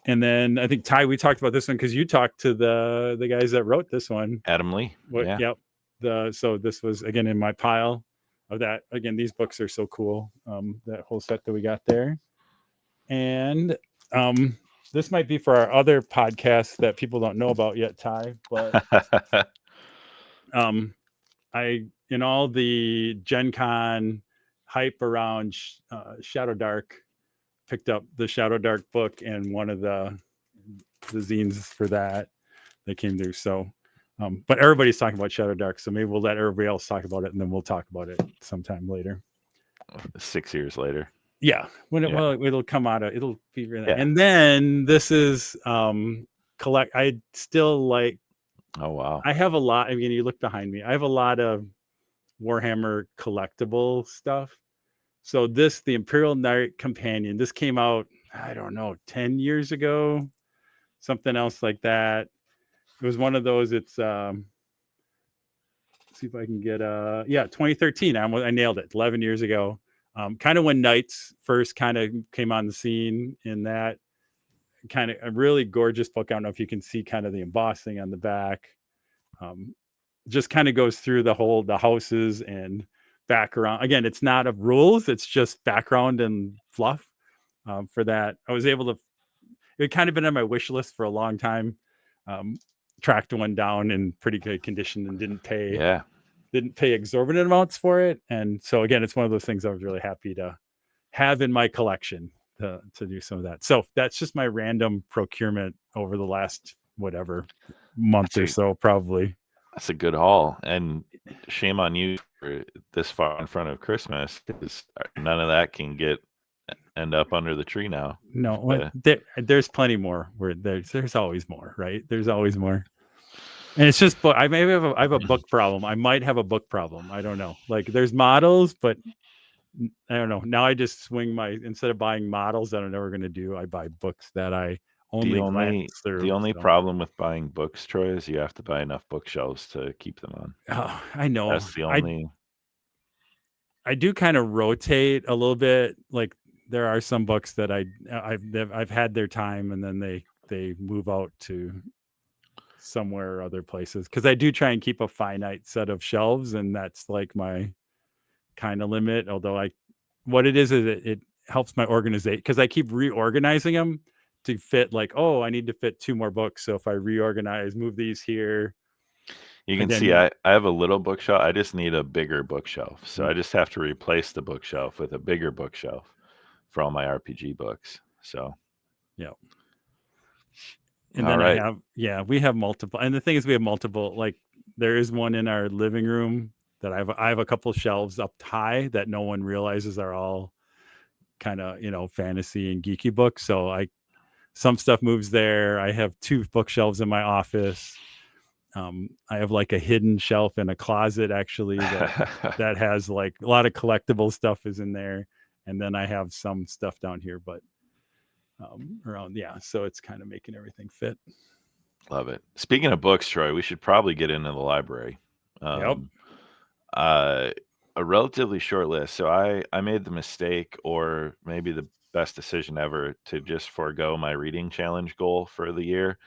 and then I think Ty, we talked about this one because you talked to the guys that wrote this one. Adam Lee. Yep. So this was again in my pile of that. Again, these books are so cool. That whole set that we got there. And this might be for our other podcast that people don't know about yet, Ty, but in all the Gen Con hype around Shadow Dark, picked up the Shadow Dark book and one of the zines for that came through. So, but everybody's talking about Shadow Dark, so maybe we'll let everybody else talk about it, and then we'll talk about it sometime later. 6 years later. Yeah, well, it'll come out of it'll be really. Yeah. And then this is I still like. Oh wow. I have a lot. I mean, you look behind me. I have a lot of Warhammer collectible stuff. So the Imperial Knight Companion, this came out, I don't know, 10 years ago, something else like that. It was one of those. It's let's see if I can get 2013. I nailed it. 11 years ago. Kind of when Knights first kind of came on the scene. In that kind of a really gorgeous book. I don't know if you can see kind of the embossing on the back. Just kind of goes through the houses and background. Again, it's not of rules. It's just background and fluff. For that, I was able to. It had kind of been on my wish list for a long time. Tracked one down in pretty good condition and didn't pay exorbitant amounts for it. And so again, it's one of those things I was really happy to have in my collection to do some of that. So that's just my random procurement over the last whatever month or so, probably. That's a good haul, and shame on you for this far in front of Christmas, because none of that can end up under the tree now. No, there's plenty more. Where there's always more, right? There's always more. And it's just, I have a book problem. I might have a book problem. I don't know. Like there's models, but I don't know. Now I just swing instead of buying models that I'm never going to do, I buy books that I glance through. The only problem with buying books, Troy, is you have to buy enough bookshelves to keep them on. Oh, I know. That's the only. I do kind of rotate a little bit. Like there are some books that I've had their time, and then they move out to somewhere or other places, because I do try and keep a finite set of shelves, and that's like my kind of limit. Although what it is it helps my organization, because I keep reorganizing them to fit, like, oh, I need to fit 2 more books, so if I reorganize, move these here, you can see I have a little bookshelf. I just need a bigger bookshelf, so I just have to replace the bookshelf with a bigger bookshelf for all my RPG books. So yeah. And then we have multiple, and the thing is, we have multiple, like there is one in our living room that I have a couple shelves up high that no one realizes are all kind of, fantasy and geeky books. So some stuff moves there. I have 2 bookshelves in my office. I have like a hidden shelf in a closet, actually, that has like a lot of collectible stuff is in there. And then I have some stuff down here, but around, so it's kind of making everything fit. Love it. Speaking of books, Troy, we should probably get into the library. A relatively short list. So I made the mistake, or maybe the best decision ever, to just forego my reading challenge goal for the year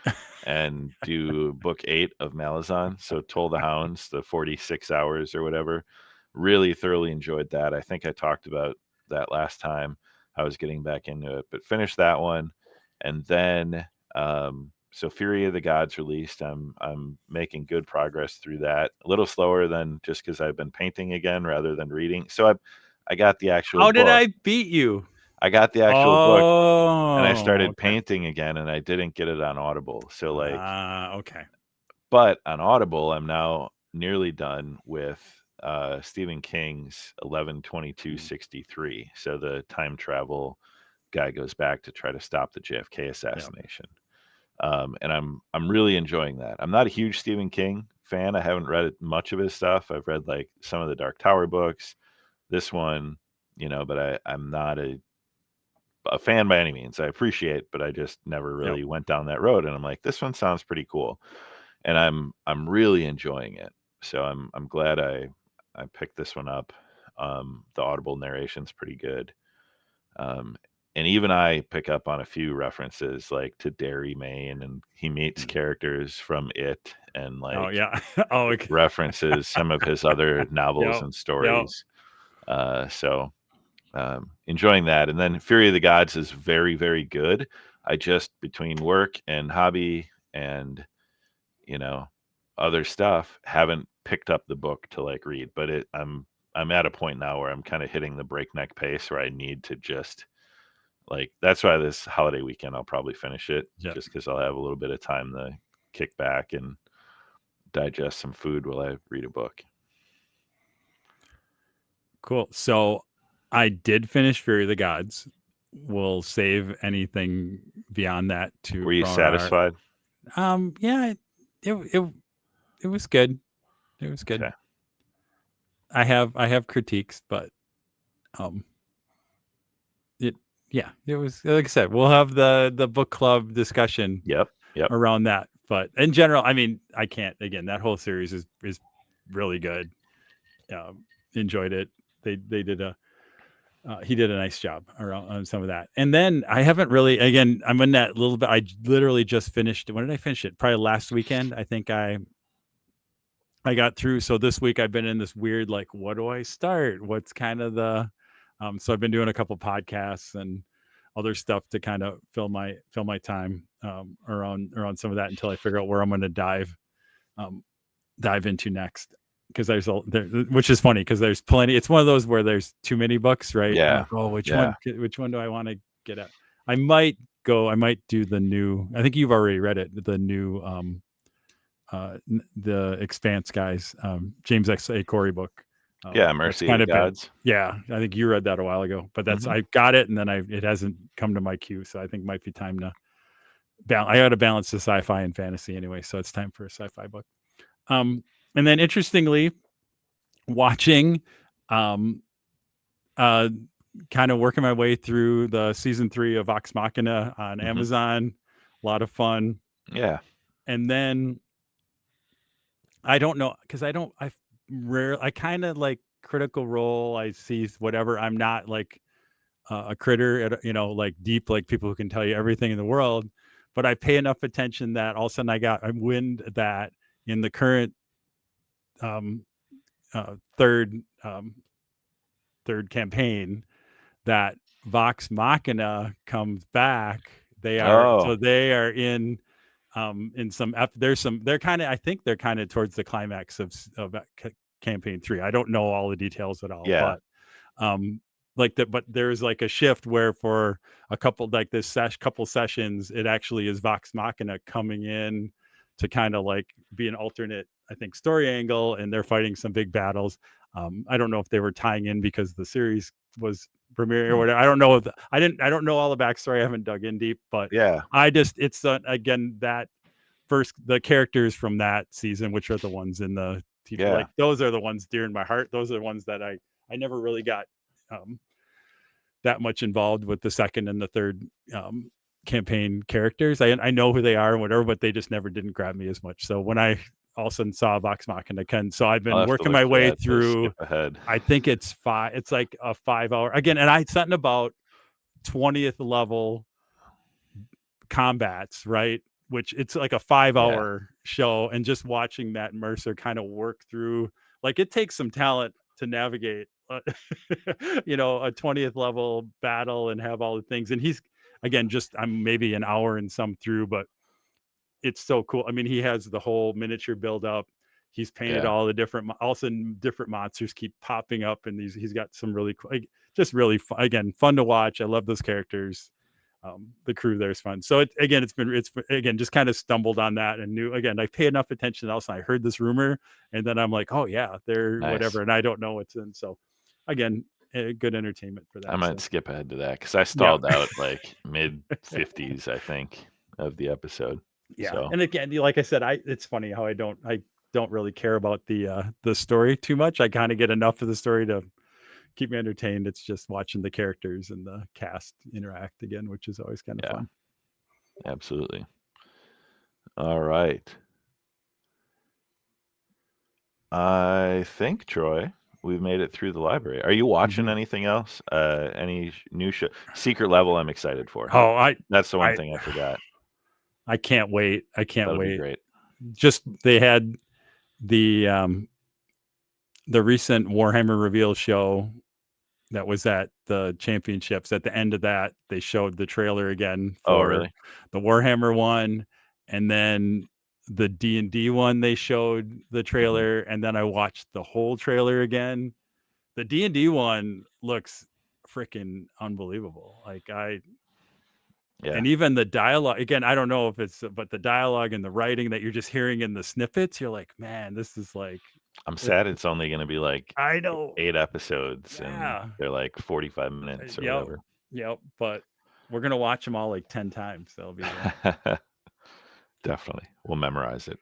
and do book 8 of Malazan. So Toll the Hounds, the 46 hours or whatever. Really thoroughly enjoyed that. I think I talked about that last time I was getting back into it, but finished that one. And then so Fury of the Gods released. I'm making good progress through that. A little slower than just because I've been painting again rather than reading. So I got the actual book. How did I beat you? I got the actual book, and I started painting again, and I didn't get it on Audible. So okay. But on Audible, I'm now nearly done with Stephen King's 11/22/63. So the time travel guy goes back to try to stop the JFK assassination. And I'm really enjoying that. I'm not a huge Stephen King fan. I haven't read much of his stuff. I've read like some of the Dark Tower books, this one, but I'm not a fan by any means. I appreciate, but I just never really went down that road. And I'm like, this one sounds pretty cool, and I'm really enjoying it. So I'm glad I picked this one up. The Audible narration's pretty good. And even I pick up on a few references, like to Derry, Maine, and he meets characters from It, and like okay. references some of his other novels and stories. So enjoying that. And then Fury of the Gods is very, very good. I just, between work and hobby and other stuff, haven't picked up the book to like read. But I'm at a point now where I'm kind of hitting the breakneck pace where I need to just like that's why this holiday weekend I'll probably finish it, Yep. just because I'll have a little bit of time to kick back and digest some food while I read a book. Cool. So I did finish Fury of the Gods. We'll save anything beyond that to. Were you for satisfied? Yeah, it was good. It was good. Okay. I have critiques, but it was, like I said, we'll have the book club discussion Yep. around that. But in general, I mean, I can't, again, that whole series is really good. Enjoyed it. They did he did a nice job around on some of that. And then I haven't really, again, I'm in that little bit. I literally just finished. When did I finish it? Probably last weekend. I think I got through. So this week I've been in this weird, like, what do I start? What's kind of the, so I've been doing a couple podcasts and other stuff to kind of fill my time around some of that until I figure out where I'm going to dive into next. Because which is funny because there's plenty. It's one of those where there's too many books, right? Yeah. I'm like, oh, which one do I want to get at? I might do the new. I think you've already read it. The new the Expanse guys, James X. A. Corey book. Mercy of the Gods. I think you read that a while ago, but that's I got it, and then it hasn't come to my queue, so I think it might be time to I got to balance the sci-fi and fantasy anyway, so it's time for a sci-fi book. And then interestingly, watching, kind of working my way through the season 3 of Vox Machina on Amazon, a lot of fun. Yeah. And then I don't know, because I kind of like Critical Role. I see whatever. I'm not like a critter, like deep, like people who can tell you everything in the world. But I pay enough attention that all of a sudden I wind that in the current third campaign that Vox Machina comes back. They are in some they're kind of, I think they're kind of towards the climax of campaign 3. I don't know all the details at all, but but there's like a shift where for a couple, like this couple sessions, it actually is Vox Machina coming in to kind of like be an alternate, I think, story angle, and they're fighting some big battles. I don't know if they were tying in because the series was premiering or whatever. I don't know I don't know all the backstory. I haven't dug in deep, but it's again, that the characters from that season, which are the ones in the TV, like those are the ones dear in my heart. Those are the ones that I never really got that much involved with the second and the third campaign characters. I know who they are and whatever, but they just never didn't grab me as much. So when I all of a sudden saw Vox Machina, so I've been working my way through. I think it's like a 5-hour again, and I sat in about 20th level combats, right? Which it's like a 5-hour show, and just watching Matt Mercer kind of work through, like, it takes some talent to navigate a 20th level battle and have all the things. And he's, again, I'm maybe an hour and some through, but it's so cool. I mean, he has the whole miniature build up. He's painted all the different monsters keep popping up, and he's got some really cool, just really fun to watch. I love those characters. The crew there is fun. So it's just kind of stumbled on that and knew, again, I pay enough attention else. And I heard this rumor, and then I'm like, oh yeah, they're whatever. And I don't know what's in. So again, good entertainment for that. I might skip ahead to that because I stalled out like mid 50s, I think, of the episode. Yeah. So. And again, like I said, it's funny how I don't really care about the story too much. I kind of get enough of the story to keep me entertained. It's just watching the characters and the cast interact again, which is always kind of fun. Absolutely. All right. I think, Troy, we've made it through the library. Are you watching anything else? Any new show? Secret Level, I'm excited for. Oh, that's the one thing I forgot. I can't wait. That'll be great. Just, they had the recent Warhammer reveal show that was at the championships. At the end of that, they showed the trailer again for the Warhammer one, and then the D&D one, they showed the trailer, and then I watched the whole trailer again. The D&D one looks freaking unbelievable. Like Yeah. and even the dialogue, again, I don't know if it's, but the dialogue and the writing that you're just hearing in the snippets, you're like, man, this is like, I'm sad it's only going to be like I know. 8 episodes Yeah. and they're like 45 minutes or Yep. whatever. Yep. But we're going to watch them all like 10 times. That'll be the... Definitely. We'll memorize it.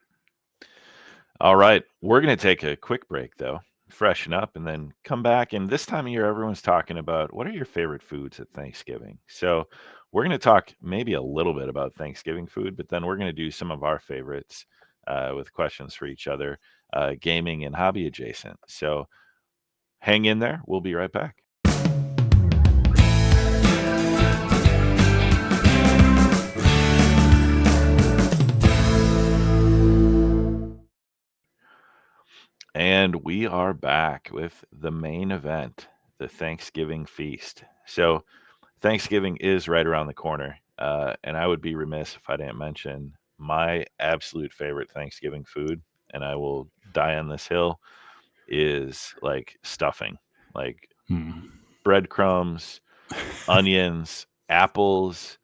All right. We're going to take a quick break, though, freshen up, and then come back. And this time of year, everyone's talking about what are your favorite foods at Thanksgiving. So we're going to talk maybe a little bit about Thanksgiving food, but then we're going to do some of our favorites with questions for each other, gaming and hobby adjacent. So hang in there. We'll be right back. And we are back with the main event, the Thanksgiving feast. So Thanksgiving is right around the corner. And I would be remiss if I didn't mention my absolute favorite Thanksgiving food, and I will die on this hill, is like stuffing, like breadcrumbs, onions, apples,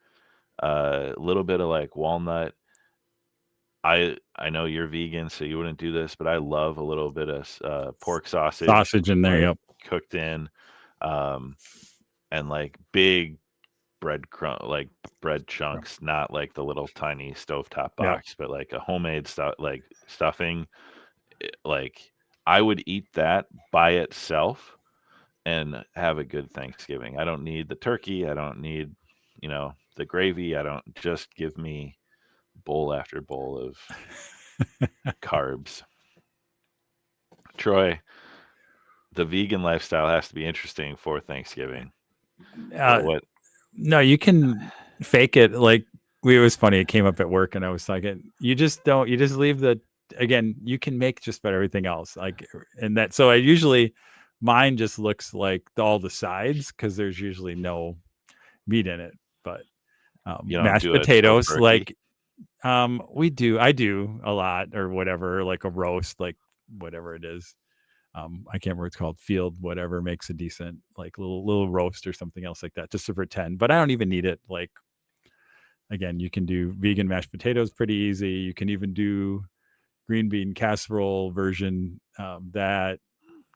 a little bit of like walnut. I know you're vegan, so you wouldn't do this, but I love a little bit of pork sausage in there. like, Yep. cooked in, and like big bread chunks, not like the little tiny stovetop box, but like a homemade stuffing. Like I would eat that by itself and have a good Thanksgiving. I don't need the turkey. I don't need, the gravy. I don't, just give me bowl after bowl of carbs. Troy, the vegan lifestyle has to be interesting for Thanksgiving. What? No, you can fake it. Like it was funny. It came up at work and I was like, you just leave again, you can make just about everything else. Like, and that, so mine just looks like all the sides, cause there's usually no meat in it, but mashed potatoes, like, I do a lot or whatever, like a roast, like whatever it is. I can't remember what it's called, field, whatever makes a decent, like little roast or something else like that, just to pretend, but I don't even need it. Like, again, you can do vegan mashed potatoes pretty easy. You can even do green bean casserole version, that,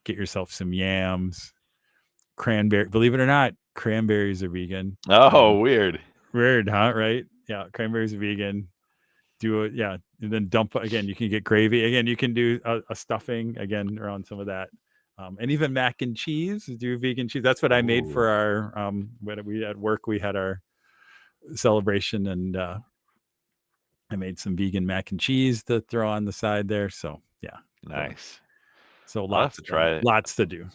get yourself some yams, cranberry, believe it or not, cranberries are vegan. Oh, weird, huh? Right. Yeah. Cranberries are vegan. Do it. Yeah. And then dump again. You can get gravy again. You can do a stuffing again around some of that. And even mac and cheese, do vegan cheese. That's what I made for our, when we at work, we had our celebration, and I made some vegan mac and cheese to throw on the side there. So yeah. Nice. So lots to try it. Lots to do.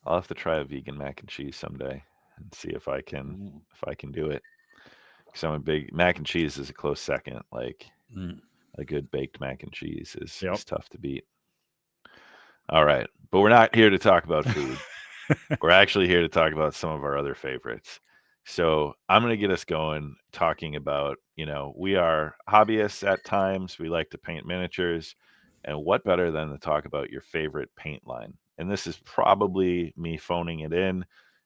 I'll have to try a vegan mac and cheese someday and see if I can do it. Because I'm a big mac and cheese is a close second. Like a good baked mac and cheese is tough to beat. All right, but we're not here to talk about food. We're actually here to talk about some of our other favorites. So I'm going to get us going talking about, we are hobbyists at times. We like to paint miniatures. And what better than to talk about your favorite paint line? And this is probably me phoning it in,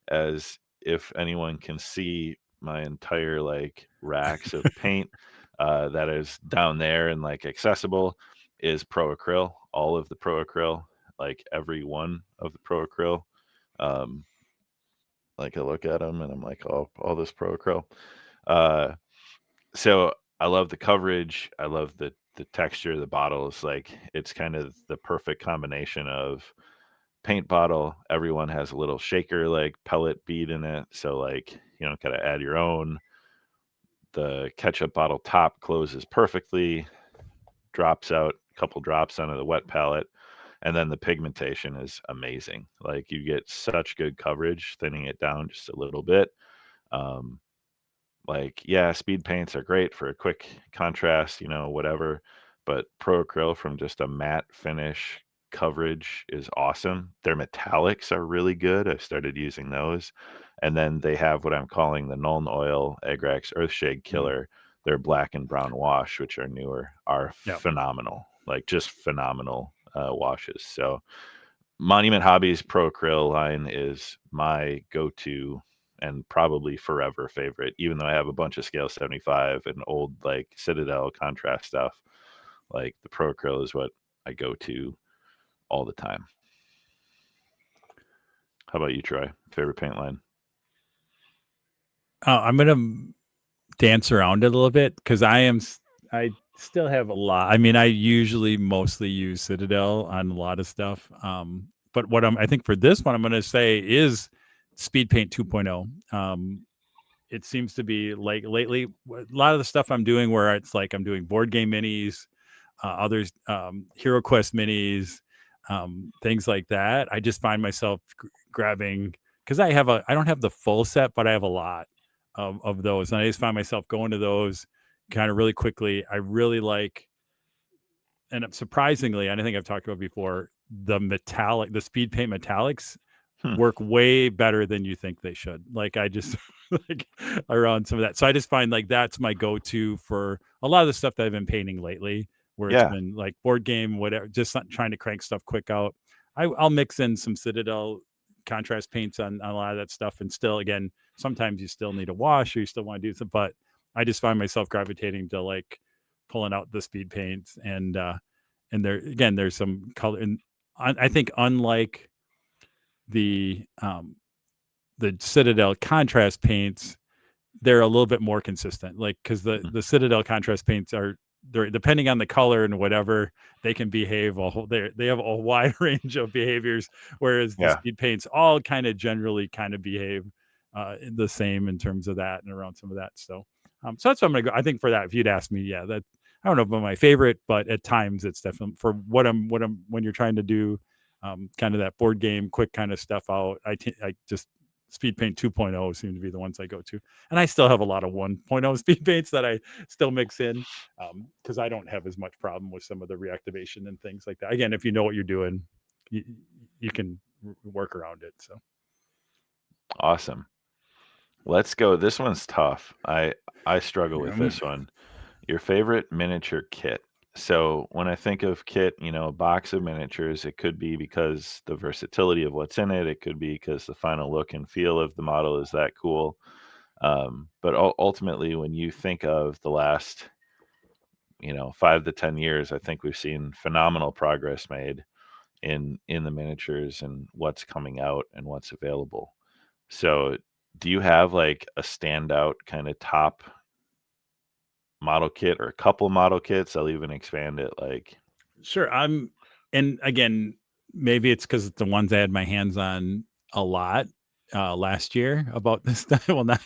as if anyone can see my entire like racks of paint that is down there and like accessible, is Pro Acryl. All of the Pro Acryl, like every one of the Pro Acryl. Like I look at them and I'm like, oh, all this Pro Acryl. So I love the coverage. I love the texture of the bottles. Like it's kind of the perfect combination of paint bottle. Everyone has a little shaker, like pellet bead in it. So like, kind of add your own. The ketchup bottle top closes perfectly, drops out a couple drops onto the wet palette. And then the pigmentation is amazing. Like you get such good coverage, thinning it down just a little bit. Speed paints are great for a quick contrast, whatever. But Pro Acryl, from just a matte finish coverage, is awesome. Their metallics are really good. I've started using those. And then they have what I'm calling the Nuln Oil Agrax Earthshade Killer. Their black and brown wash, which are newer, are phenomenal. Like just phenomenal washes. So Monument Hobbies Pro Acryl line is my go-to and probably forever favorite, even though I have a bunch of scale 75 and old like Citadel contrast stuff. Like the Pro Acryl is what I go to all the time. How about you, Troy? Favorite paint line? I'm gonna dance around it a little bit because I still have a lot. I mean, I usually mostly use Citadel on a lot of stuff. But what I think for this one, I'm going to say is Speed Paint 2.0. It seems to be like lately, a lot of the stuff I'm doing where it's like I'm doing board game minis, others, Hero Quest minis, things like that. I just find myself grabbing because I don't have the full set, but I have a lot of those, and I just find myself going to those kind of really quickly. I really like, and surprisingly, I think I've talked about before, the speed paint metallics work way better than you think they should. Like I just like around some of that. So I just find like that's my go-to for a lot of the stuff that I've been painting lately, where it's been like board game, whatever, just trying to crank stuff quick out. I'll mix in some Citadel contrast paints on a lot of that stuff. And still, again, sometimes you still need a wash or you still want to do some, but I just find myself gravitating to like pulling out the speed paints and there, again, there's some color. And I think unlike the Citadel contrast paints, they're a little bit more consistent. Like, because the Citadel contrast paints they're depending on the color and whatever, they can behave they have a wide range of behaviors, whereas the speed paints all kind of generally kind of behave the same in terms of that and around some of that. So so that's what I'm gonna go. I think for that, if you'd ask me, that I don't know about my favorite, but at times it's definitely for what I'm when you're trying to do kind of that board game quick kind of stuff out. I just Speed Paint 2.0 seem to be the ones I go to, and I still have a lot of 1.0 speed paints that I still mix in because I don't have as much problem with some of the reactivation and things like that. Again, if you know what you're doing, you can work around it. So awesome. Let's go. This one's tough. I struggle with this one. Your favorite miniature kit. So when I think of kit, a box of miniatures, it could be because the versatility of what's in it. It could be because the final look and feel of the model is that cool. But ultimately, when you think of the last, 5 to 10 years, I think we've seen phenomenal progress made in the miniatures and what's coming out and what's available. So do you have like a standout kind of top model kit or a couple model kits? I'll even expand it. Like, sure. And again, maybe it's because it's the ones I had my hands on a lot last year about this time. Well,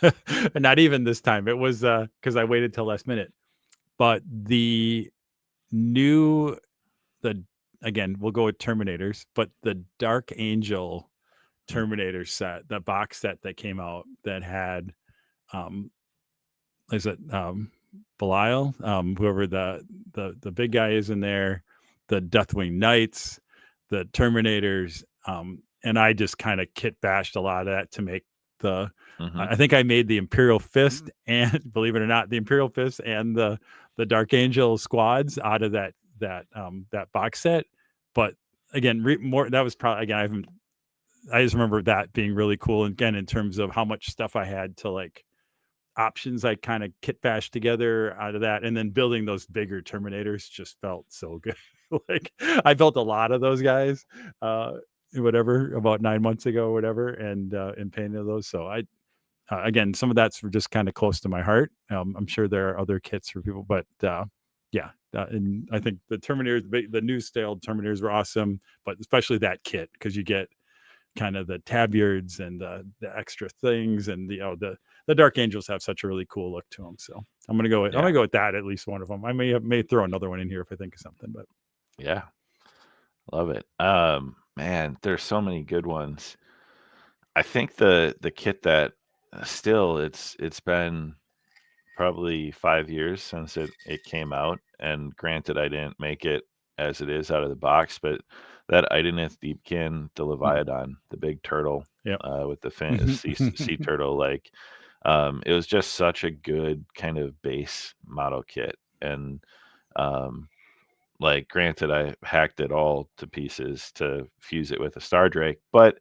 not even this time. It was because I waited till last minute. But again, we'll go with Terminators, but the Dark Angel Terminator set, the box set that came out that had is it Belial, whoever the big guy is in there, the Deathwing Knights, the Terminators, and I just kind of kit bashed a lot of that to make I think I made the Imperial Fist, and believe it or not, the Imperial Fist and the Dark Angel squads out of that box set. But again, that was probably, again, I just remember that being really cool. And again, in terms of how much stuff I had to like options I kind of kit bashed together out of that, and then building those bigger Terminators just felt so good. Like I built a lot of those guys whatever about 9 months ago or whatever, and painted those. So I again, some of that's just kind of close to my heart. I'm sure there are other kits for people, but and I think the Terminators, the new style Terminators were awesome, but especially that kit, because you get kind of the tabulars and the extra things, and the Dark Angels have such a really cool look to them. So I'm gonna go with that, at least one of them. I may throw another one in here if I think of something, but yeah, love it. Man, there's so many good ones. I think the kit that still it's been probably 5 years since it came out, and granted, I didn't make it as it is out of the box, but that Idenith Deepkin, the Leviathan, the big turtle, with the sea turtle, like it was just such a good kind of base model kit. And like, granted, I hacked it all to pieces to fuse it with a Star Drake, but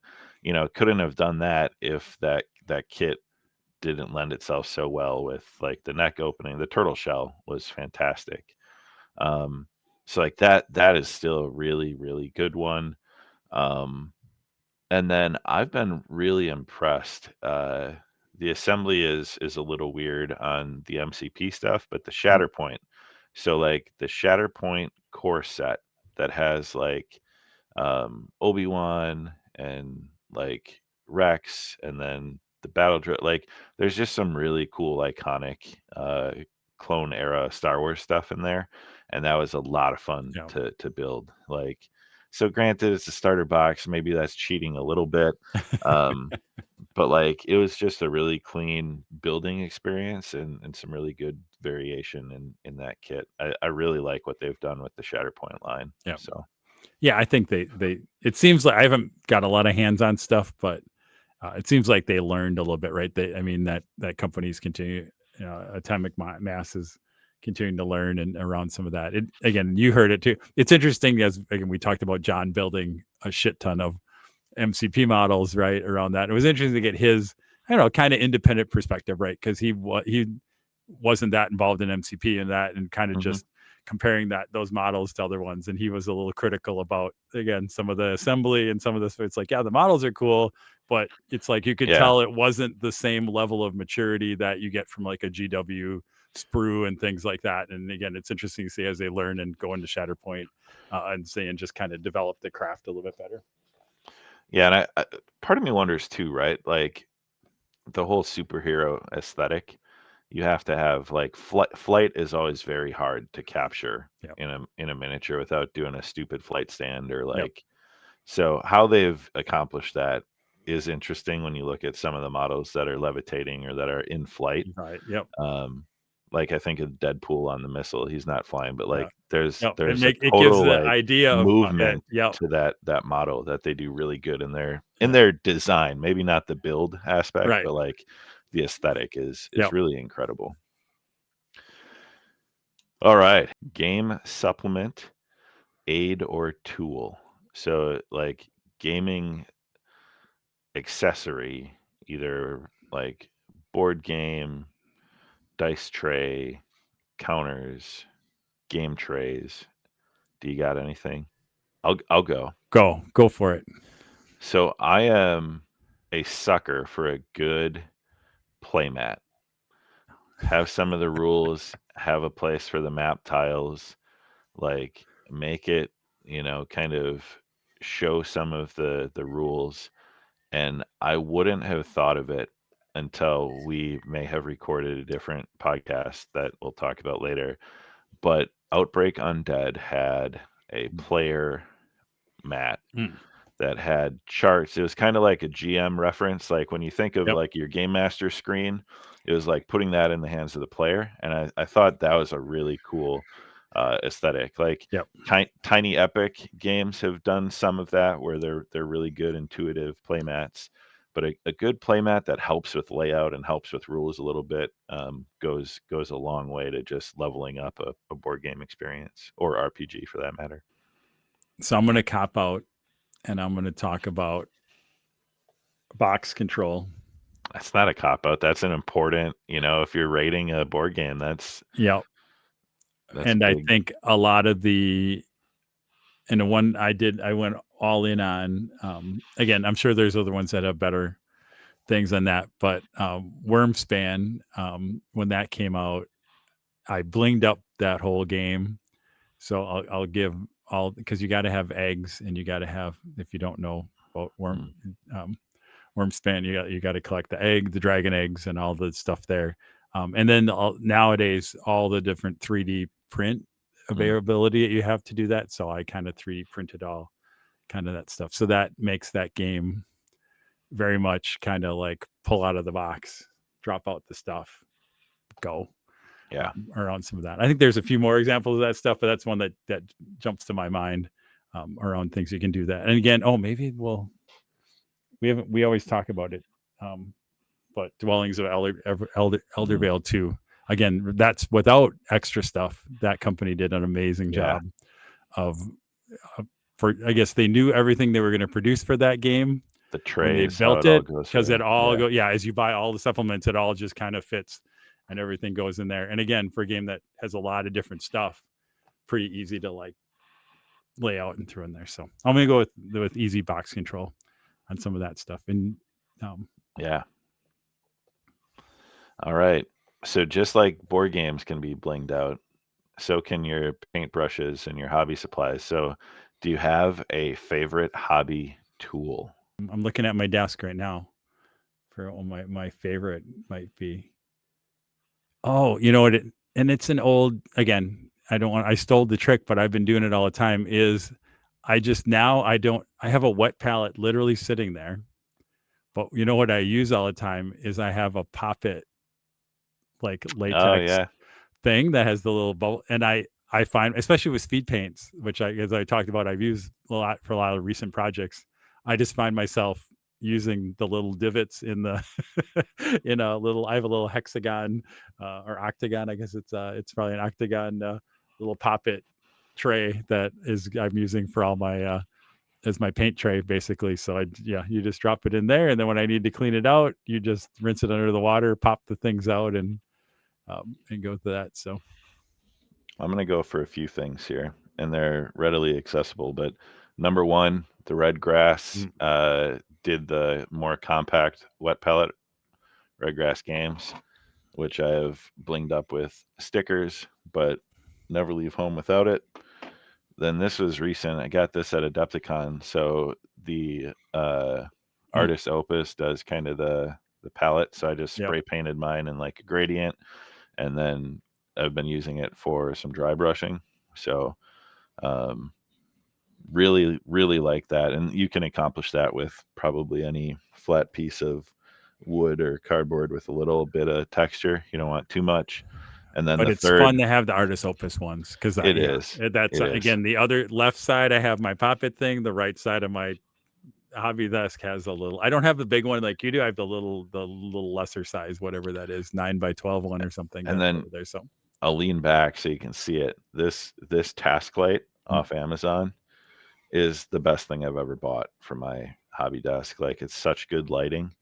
couldn't have done that if that kit didn't lend itself so well with like the neck opening. The turtle shell was fantastic. So like that is still a really, really good one. And then I've been really impressed. The assembly is a little weird on the MCP stuff, but the Shatterpoint. So like the Shatterpoint core set that has like Obi-Wan and like Rex, and then the battle drill. Like there's just some really cool iconic clone era Star Wars stuff in there, and that was a lot of fun to build. Like, so granted it's a starter box, maybe that's cheating a little bit, but like it was just a really clean building experience and some really good variation in that kit. I really like what they've done with the Shatterpoint line. So yeah, I think they it seems like I haven't got a lot of hands-on stuff, but it seems like they learned a little bit, right? I mean that companies continue, Atomic Mass is continuing to learn and around some of that. Again, you heard it too. It's interesting, as again we talked about John building a shit ton of MCP models, right, around that. It was interesting to get his, I don't know, kind of independent perspective, right? Because he wasn't that involved in MCP and that, and kind of just comparing those models to other ones. And he was a little critical about, again, some of the assembly and some of this. It's like, yeah, the models are cool, but it's like you could tell it wasn't the same level of maturity that you get from like a GW sprue and things like that. And again, it's interesting to see as they learn and go into Shatterpoint and just kind of develop the craft a little bit better. Yeah, and I part of me wonders too, right? Like the whole superhero aesthetic, you have to have like flight is always very hard to capture in a miniature without doing a stupid flight stand or like. So how they've accomplished that is interesting when you look at some of the models that are levitating or that are in flight. Right. Like I think of Deadpool on the missile, he's not flying, but like there's it a gives total the like idea of movement to that model that they do really good in their design. Maybe not the build aspect, but like the aesthetic is really incredible. All right, game supplement, aid or tool. So like gaming accessory, either like board game, dice tray, counters, game trays. Do you got anything? I'll go. Go for it. So I am a sucker for a good playmat. Have some of the rules, have a place for the map tiles, like make it, kind of show some of the rules. And I wouldn't have thought of it until we may have recorded a different podcast that we'll talk about later. But Outbreak Undead had a player mat that had charts. It was kind of like a GM reference. Like when you think of like your game master screen, it was like putting that in the hands of the player. And I thought that was a really cool aesthetic. Like Tiny Epic games have done some of that where they're really good intuitive play mats. But a good playmat that helps with layout and helps with rules a little bit goes a long way to just leveling up a board game experience, or RPG for that matter. So I'm going to cop out and I'm going to talk about box control. That's not a cop out. That's an important, if you're rating a board game, that's and big. I think a lot of the one I went all in on. Again, I'm sure there's other ones that have better things than that, but Wormspan, when that came out, I blinged up that whole game. So I'll give all, because you got to have eggs, and you got to have, if you don't know about Wormspan, you got to collect the dragon eggs and all the stuff there. And then nowadays, all the different 3D print availability that you have to do that. So I kind of 3D printed all kind of that stuff. So that makes that game very much kind of like pull out of the box, drop out the stuff, go. Around some of that. I think there's a few more examples of that stuff, but that's one that jumps to my mind around things you can do that. And again, maybe we always talk about it, but Dwellings of Eldervale 2, again, that's without extra stuff. That company did an amazing job of I guess they knew everything they were going to produce for that game, the when they trays, how built it all it, goes because through. it all Yeah. as you buy all the supplements, it all just kind of fits and everything goes in there. And again, for a game that has a lot of different stuff, pretty easy to like lay out and throw in there. So I'm gonna go with easy box control on some of that stuff. And Yeah. All right. So just like board games can be blinged out, so can your paintbrushes and your hobby supplies. So do you have a favorite hobby tool? I'm looking at my desk right now for my favorite might be. Oh, you know what? And it's an old, again, I stole the trick, but I've been doing it all the time. Is I have a wet palette literally sitting there. But you know what I use all the time is I have a Pop-It like Oh latex yeah. thing that has the little bubble. And I find, especially with speed paints, which as I talked about, I've used a lot for a lot of recent projects. I just find myself using the little divots in the in a little. I have a little hexagon or octagon. I guess it's probably an octagon little Pop-It tray that I'm using for all my as my paint tray basically. So you just drop it in there, and then when I need to clean it out, you just rinse it under the water, pop the things out, and go to that. So I'm going to go for a few things here, and they're readily accessible. But number one, the Red Grass did the more compact wet palette Red Grass Games, which I have blinged up with stickers, but never leave home without it. Then this was recent. I got this at Adepticon. So the Artist Opus does kind of the palette. So I just spray painted mine in like a gradient, and then I've been using it for some dry brushing. So really, really like that. And you can accomplish that with probably any flat piece of wood or cardboard with a little bit of texture. You don't want too much. And then but the it's third, fun to have the Artist Opus ones because it is. that's It is. again the other left side. I have my Pop-It thing. The right side of my hobby desk has a little. I don't have the big one like you do. I have the little lesser size, whatever that is, 9x12 one or something. And then there, so I'll lean back so you can see it. This task light off Amazon is the best thing I've ever bought for my hobby desk. Like, it's such good lighting.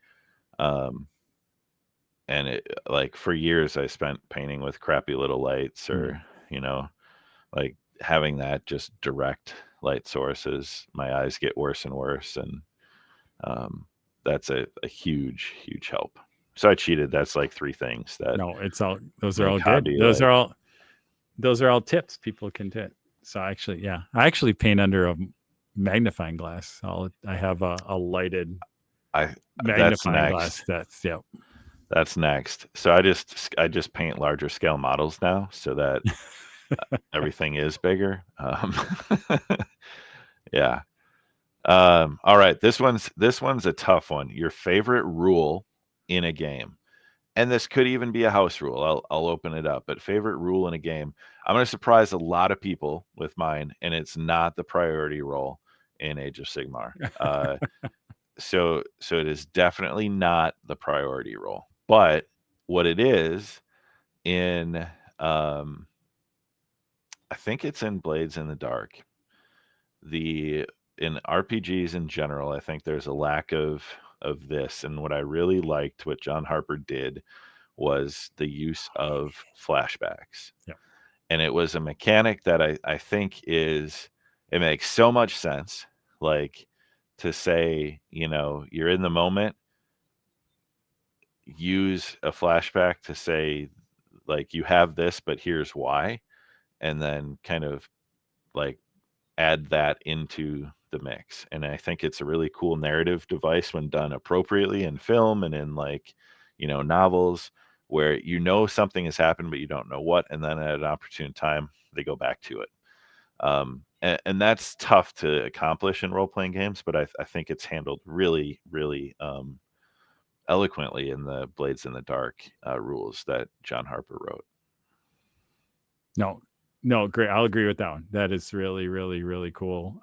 And it, like, for years I spent painting with crappy little lights, or like having that just direct light sources, my eyes get worse and worse, and that's a huge help. So I cheated. That's like 3 things that no, it's all those are all good. hobby, Those like, are all tips people can do. So I actually paint under a magnifying glass. I have a lighted magnifying glass. That's next. So I just paint larger scale models now, so that everything is bigger. Yeah. All right. This one's a tough one. Your favorite rule in a game. And this could even be a house rule. I'll open it up. But favorite rule in a game. I'm going to surprise a lot of people with mine, and it's not the priority role in Age of Sigmar. So it is definitely not the priority role. But what it is in, I think it's in Blades in the Dark. In RPGs in general, I think there's a lack of this. And what I really liked, what John Harper did, was the use of flashbacks. Yeah. And it was a mechanic that I think it makes so much sense. Like, to say, you're in the moment, use a flashback to say, like, you have this, but here's why. And then kind of like add that into the mix. And I think it's a really cool narrative device when done appropriately in film and in, like, novels, where something has happened, but you don't know what. And then at an opportune time, they go back to it. And that's tough to accomplish in role-playing games, but I think it's handled really, really eloquently in the Blades in the Dark rules that John Harper wrote. No, great. I'll agree with that one. That is really, really, really cool.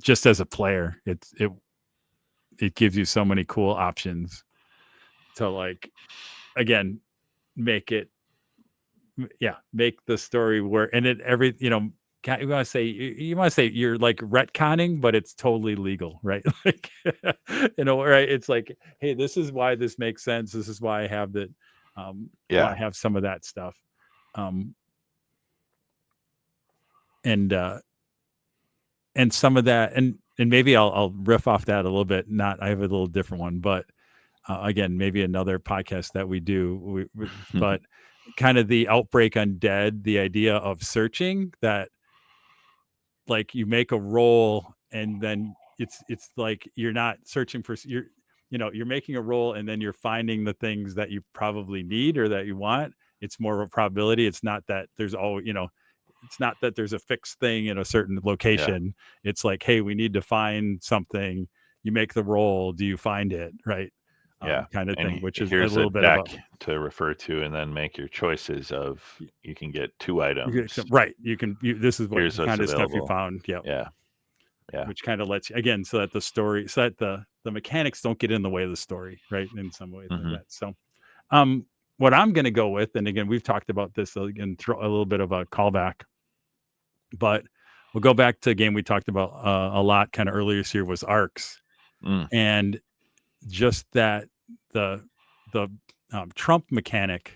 Just as a player, it gives you so many cool options to, like, again, make the story work. And you want to say you're like retconning, but it's totally legal, right? Like, right? It's like, hey, this is why this makes sense. This is why I have that. Why I have some of that stuff. And some of that, and maybe I'll riff off that a little bit. I have a little different one, but again, maybe another podcast that we do. But kind of the Outbreak Undead, the idea of searching that, like you make a roll and then it's like you're not searching for you're making a roll and then you're finding the things that you probably need or that you want. It's more of a probability. It's not that there's it's not that there's a fixed thing in a certain location. It's like, hey, we need to find something. You make the roll. Do you find it? Right. Kind of thing, which is a little bit deck to refer to, and then make your choices of, you can get 2 items. Right. This is what kind of stuff you found. Yeah. Which kind of lets you, again, so that the story, so that the mechanics don't get in the way of the story, right? In some ways like that. So, what I'm going to go with, and again, we've talked about this again, throw a little bit of a callback, but we'll go back to a game we talked about a lot kind of earlier this year, was Arcs. And just that the Trump mechanic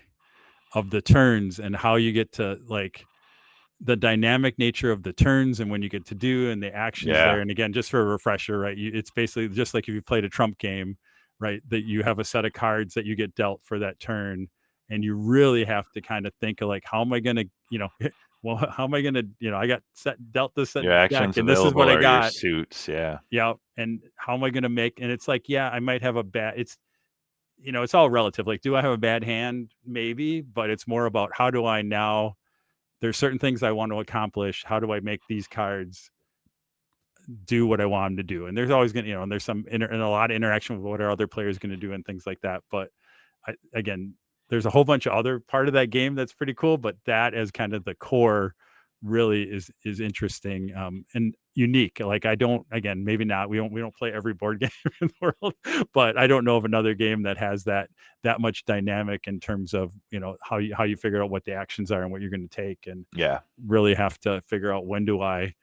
of the turns and how you get to, like, the dynamic nature of the turns and when you get to do and the actions there. And again, just for a refresher, right? It's basically just like if you played a Trump game, right? That you have a set of cards that you get dealt for that turn, and you really have to kind of think of, like, how am I going to, well, how am I going to, I got dealt this your actions deck, and this is what I got. Your suits, and how am I going to make? And it's like, I might have a bad. It's all relative. Like, do I have a bad hand? Maybe, but it's more about how do I now. There's certain things I want to accomplish. How do I make these cards do what I want them to do? And there's always going to, and there's and a lot of interaction with what our other players going to do and things like that. But again, there's a whole bunch of other part of that game that's pretty cool. But that as kind of the core really is interesting and unique. Like, maybe not. We don't play every board game in the world, but I don't know of another game that has that much dynamic in terms of, how you figure out what the actions are and what you're going to take, and really have to figure out when do I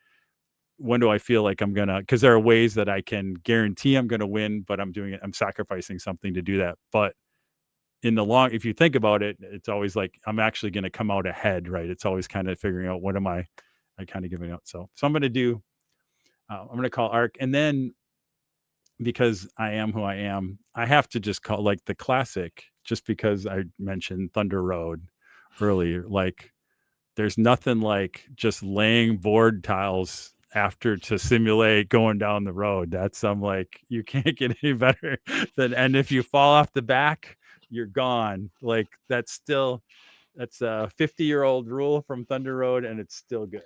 feel like I'm gonna, because there are ways that I can guarantee I'm gonna win, but I'm sacrificing something to do that. But in the long, if you think about it, it's always like I'm actually going to come out ahead, right? It's always kind of figuring out what am I kind of giving out. So I'm going to do, I'm going to call Arc, and then because I am who I am, I have to just call, like, the classic, just because I mentioned Thunder Road earlier. Like, there's nothing like just laying board tiles after to simulate going down the road. That's like, you can't get any better than, and if you fall off the back, you're gone. Like, that's a 50-year-old rule from Thunder Road, and it's still good.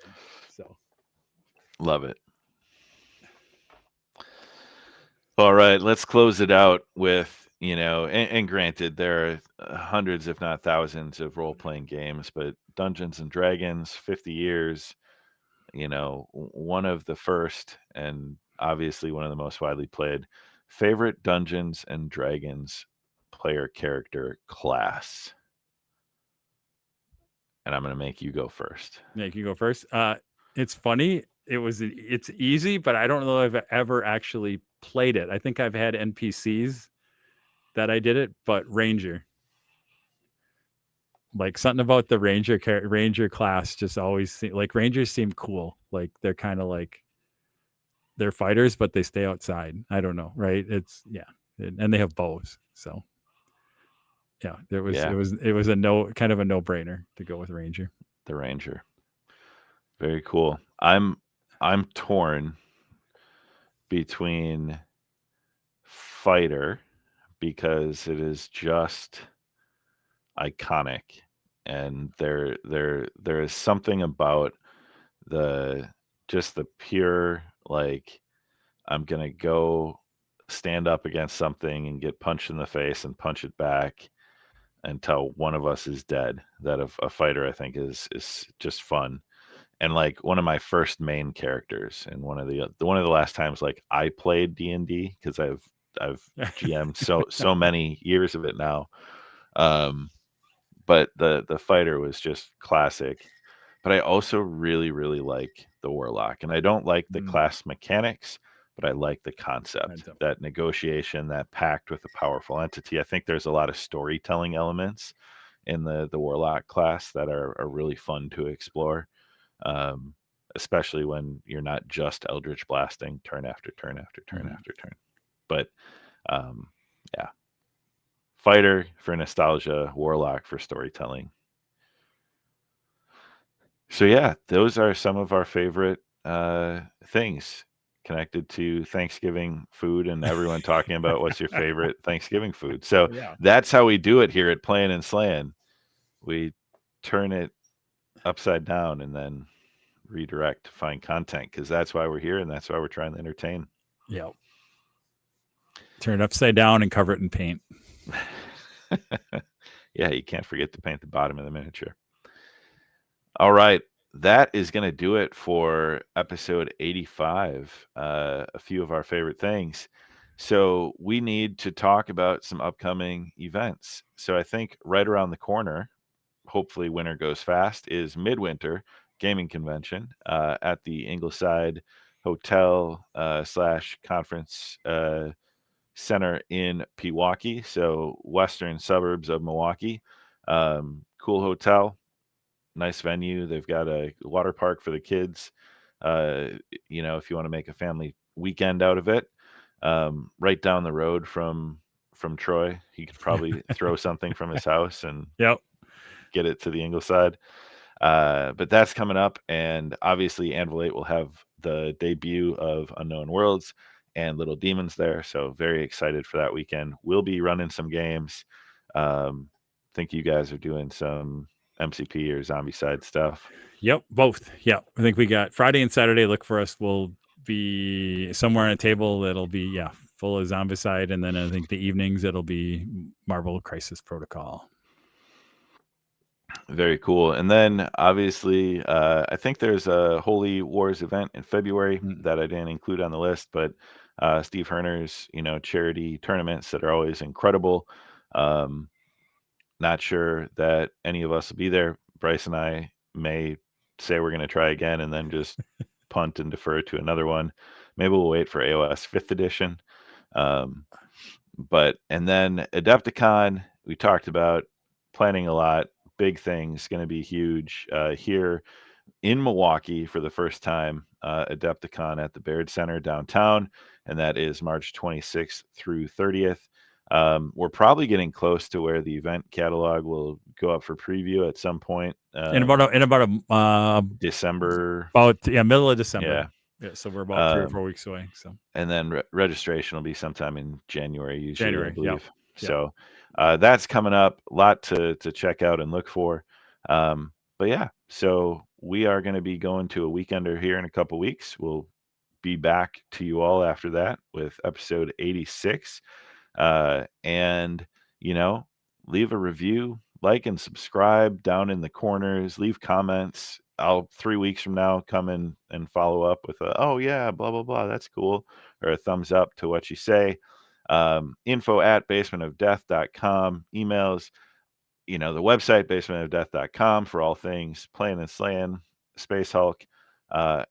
So love it. All right, let's close it out with, and granted, there are hundreds, if not thousands, of role-playing games, but Dungeons and Dragons, 50 years, one of the first, and obviously one of the most widely played. Favorite Dungeons and Dragons player character class? And I'm going to make you go first. It's funny. It's easy, but I don't know if I've ever actually played it. I think I've had NPCs that I did it, but Ranger. Like, something about the Ranger class just always like, Rangers seem cool. Like, they're kind of like, they're fighters, but they stay outside. I don't know, right? It's and they have bows. So it was a kind of a no-brainer to go with Ranger. The Ranger. Very cool. I'm torn between fighter, because it is just iconic, and there is something about the pure, like, I'm gonna go stand up against something and get punched in the face and punch it back until one of us is dead. That of a fighter, I think, is just fun. And, like, one of my first main characters, and one of the last times, like, I played D&D, because I've GM'd so many years of it now. But the fighter was just classic. but I also really, really like the Warlock. And I don't like the class mechanics, but I like the concept, that negotiation, that pact with a powerful entity. I think there's a lot of storytelling elements in the Warlock class that are really fun to explore, especially when you're not just Eldritch blasting turn after turn after turn after turn. But yeah, fighter for nostalgia, Warlock for storytelling. So yeah, those are some of our favorite things connected to Thanksgiving food and everyone talking about what's your favorite Thanksgiving food. So that's how we do it here at Playin and Slayin. We turn it upside down and then redirect to find content, because that's why we're here and that's why we're trying to entertain. Yeah. Turn it upside down and cover it in paint. Yeah, you can't forget to paint the bottom of the miniature. All right. That is going to do it for episode 85, a few of our favorite things. So we need to talk about some upcoming events. So I think right around the corner, hopefully winter goes fast, is Midwinter Gaming Convention at the Ingleside Hotel / conference center in Pewaukee, so western suburbs of Milwaukee. Cool hotel, nice venue. They've got a water park for the kids. If you want to make a family weekend out of it, right down the road from Troy, he could probably throw something from his house and get it to the Ingleside. But that's coming up, and obviously Anvil 8 will have the debut of Unknown Worlds and Little Demons there, so very excited for that weekend. We'll be running some games. Think you guys are doing some MCP or Zombicide stuff. Yep, both. Yeah, I think we got Friday and Saturday. Look for us. We'll be somewhere on a table that'll be full of Zombicide, and then I think the evenings it'll be Marvel Crisis Protocol. Very cool. And then obviously, I think there's a Holy Wars event in February that I didn't include on the list, but Steve Herner's, charity tournaments that are always incredible. Not sure that any of us will be there. Bryce and I may say we're going to try again and then just punt and defer to another one. Maybe we'll wait for AOS 5th edition. And then Adepticon, we talked about planning a lot. Big things, going to be huge here in Milwaukee for the first time. Adepticon at the Baird Center downtown, and that is March 26th through 30th. We're probably getting close to where the event catalog will go up for preview at some point in about a December. Middle of December. Yeah, so we're about 3 or 4 weeks away. So, and then registration will be sometime in January, usually, I believe. Yeah. So that's coming up. A lot to check out and look for. But yeah, so we are going to be going to a weekender here in a couple weeks. We'll be back to you all after that with episode 86. And leave a review, like and subscribe down in the corners, leave comments. I'll 3 weeks from now come in and follow up with oh yeah, blah blah blah, that's cool, or a thumbs up to what you say. info@basementofdeath.com, emails, the website basementofdeath.com for all things Playin and Slayin, Space Hulk,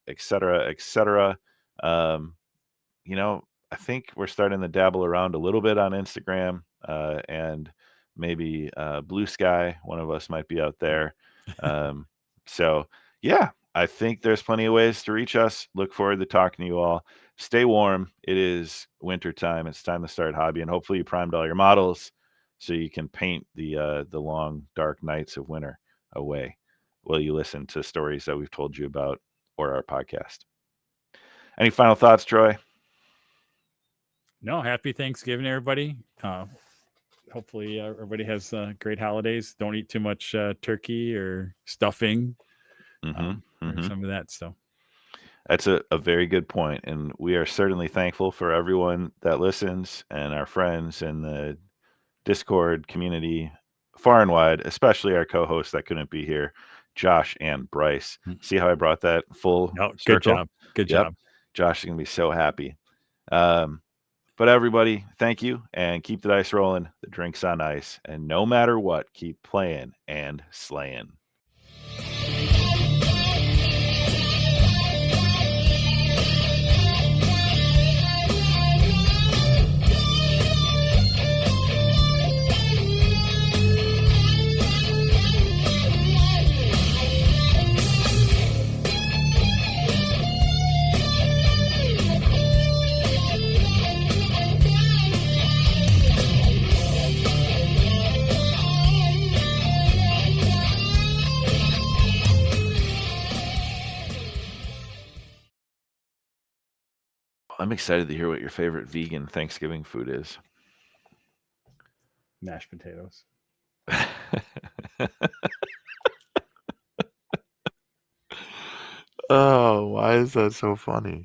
etc. I think we're starting to dabble around a little bit on Instagram, and maybe Blue Sky. One of us might be out there. So yeah, I think there's plenty of ways to reach us. Look forward to talking to you all. Stay warm. It is winter time. It's time to start hobby, and hopefully you primed all your models so you can paint the long dark nights of winter away while you listen to stories that we've told you about or our podcast. Any final thoughts, Troy? No, happy Thanksgiving, everybody. Hopefully everybody has great holidays. Don't eat too much turkey or stuffing, or some of that stuff. That's a very good point. And we are certainly thankful for everyone that listens and our friends in the Discord community far and wide, especially our co-hosts that couldn't be here, Josh and Bryce. See how I brought that full circle? Good job. Josh is going to be so happy. But everybody, thank you, and keep the dice rolling, the drinks on ice, and no matter what, keep playing and slaying. I'm excited to hear what your favorite vegan Thanksgiving food is. Mashed potatoes. Oh, why is that so funny?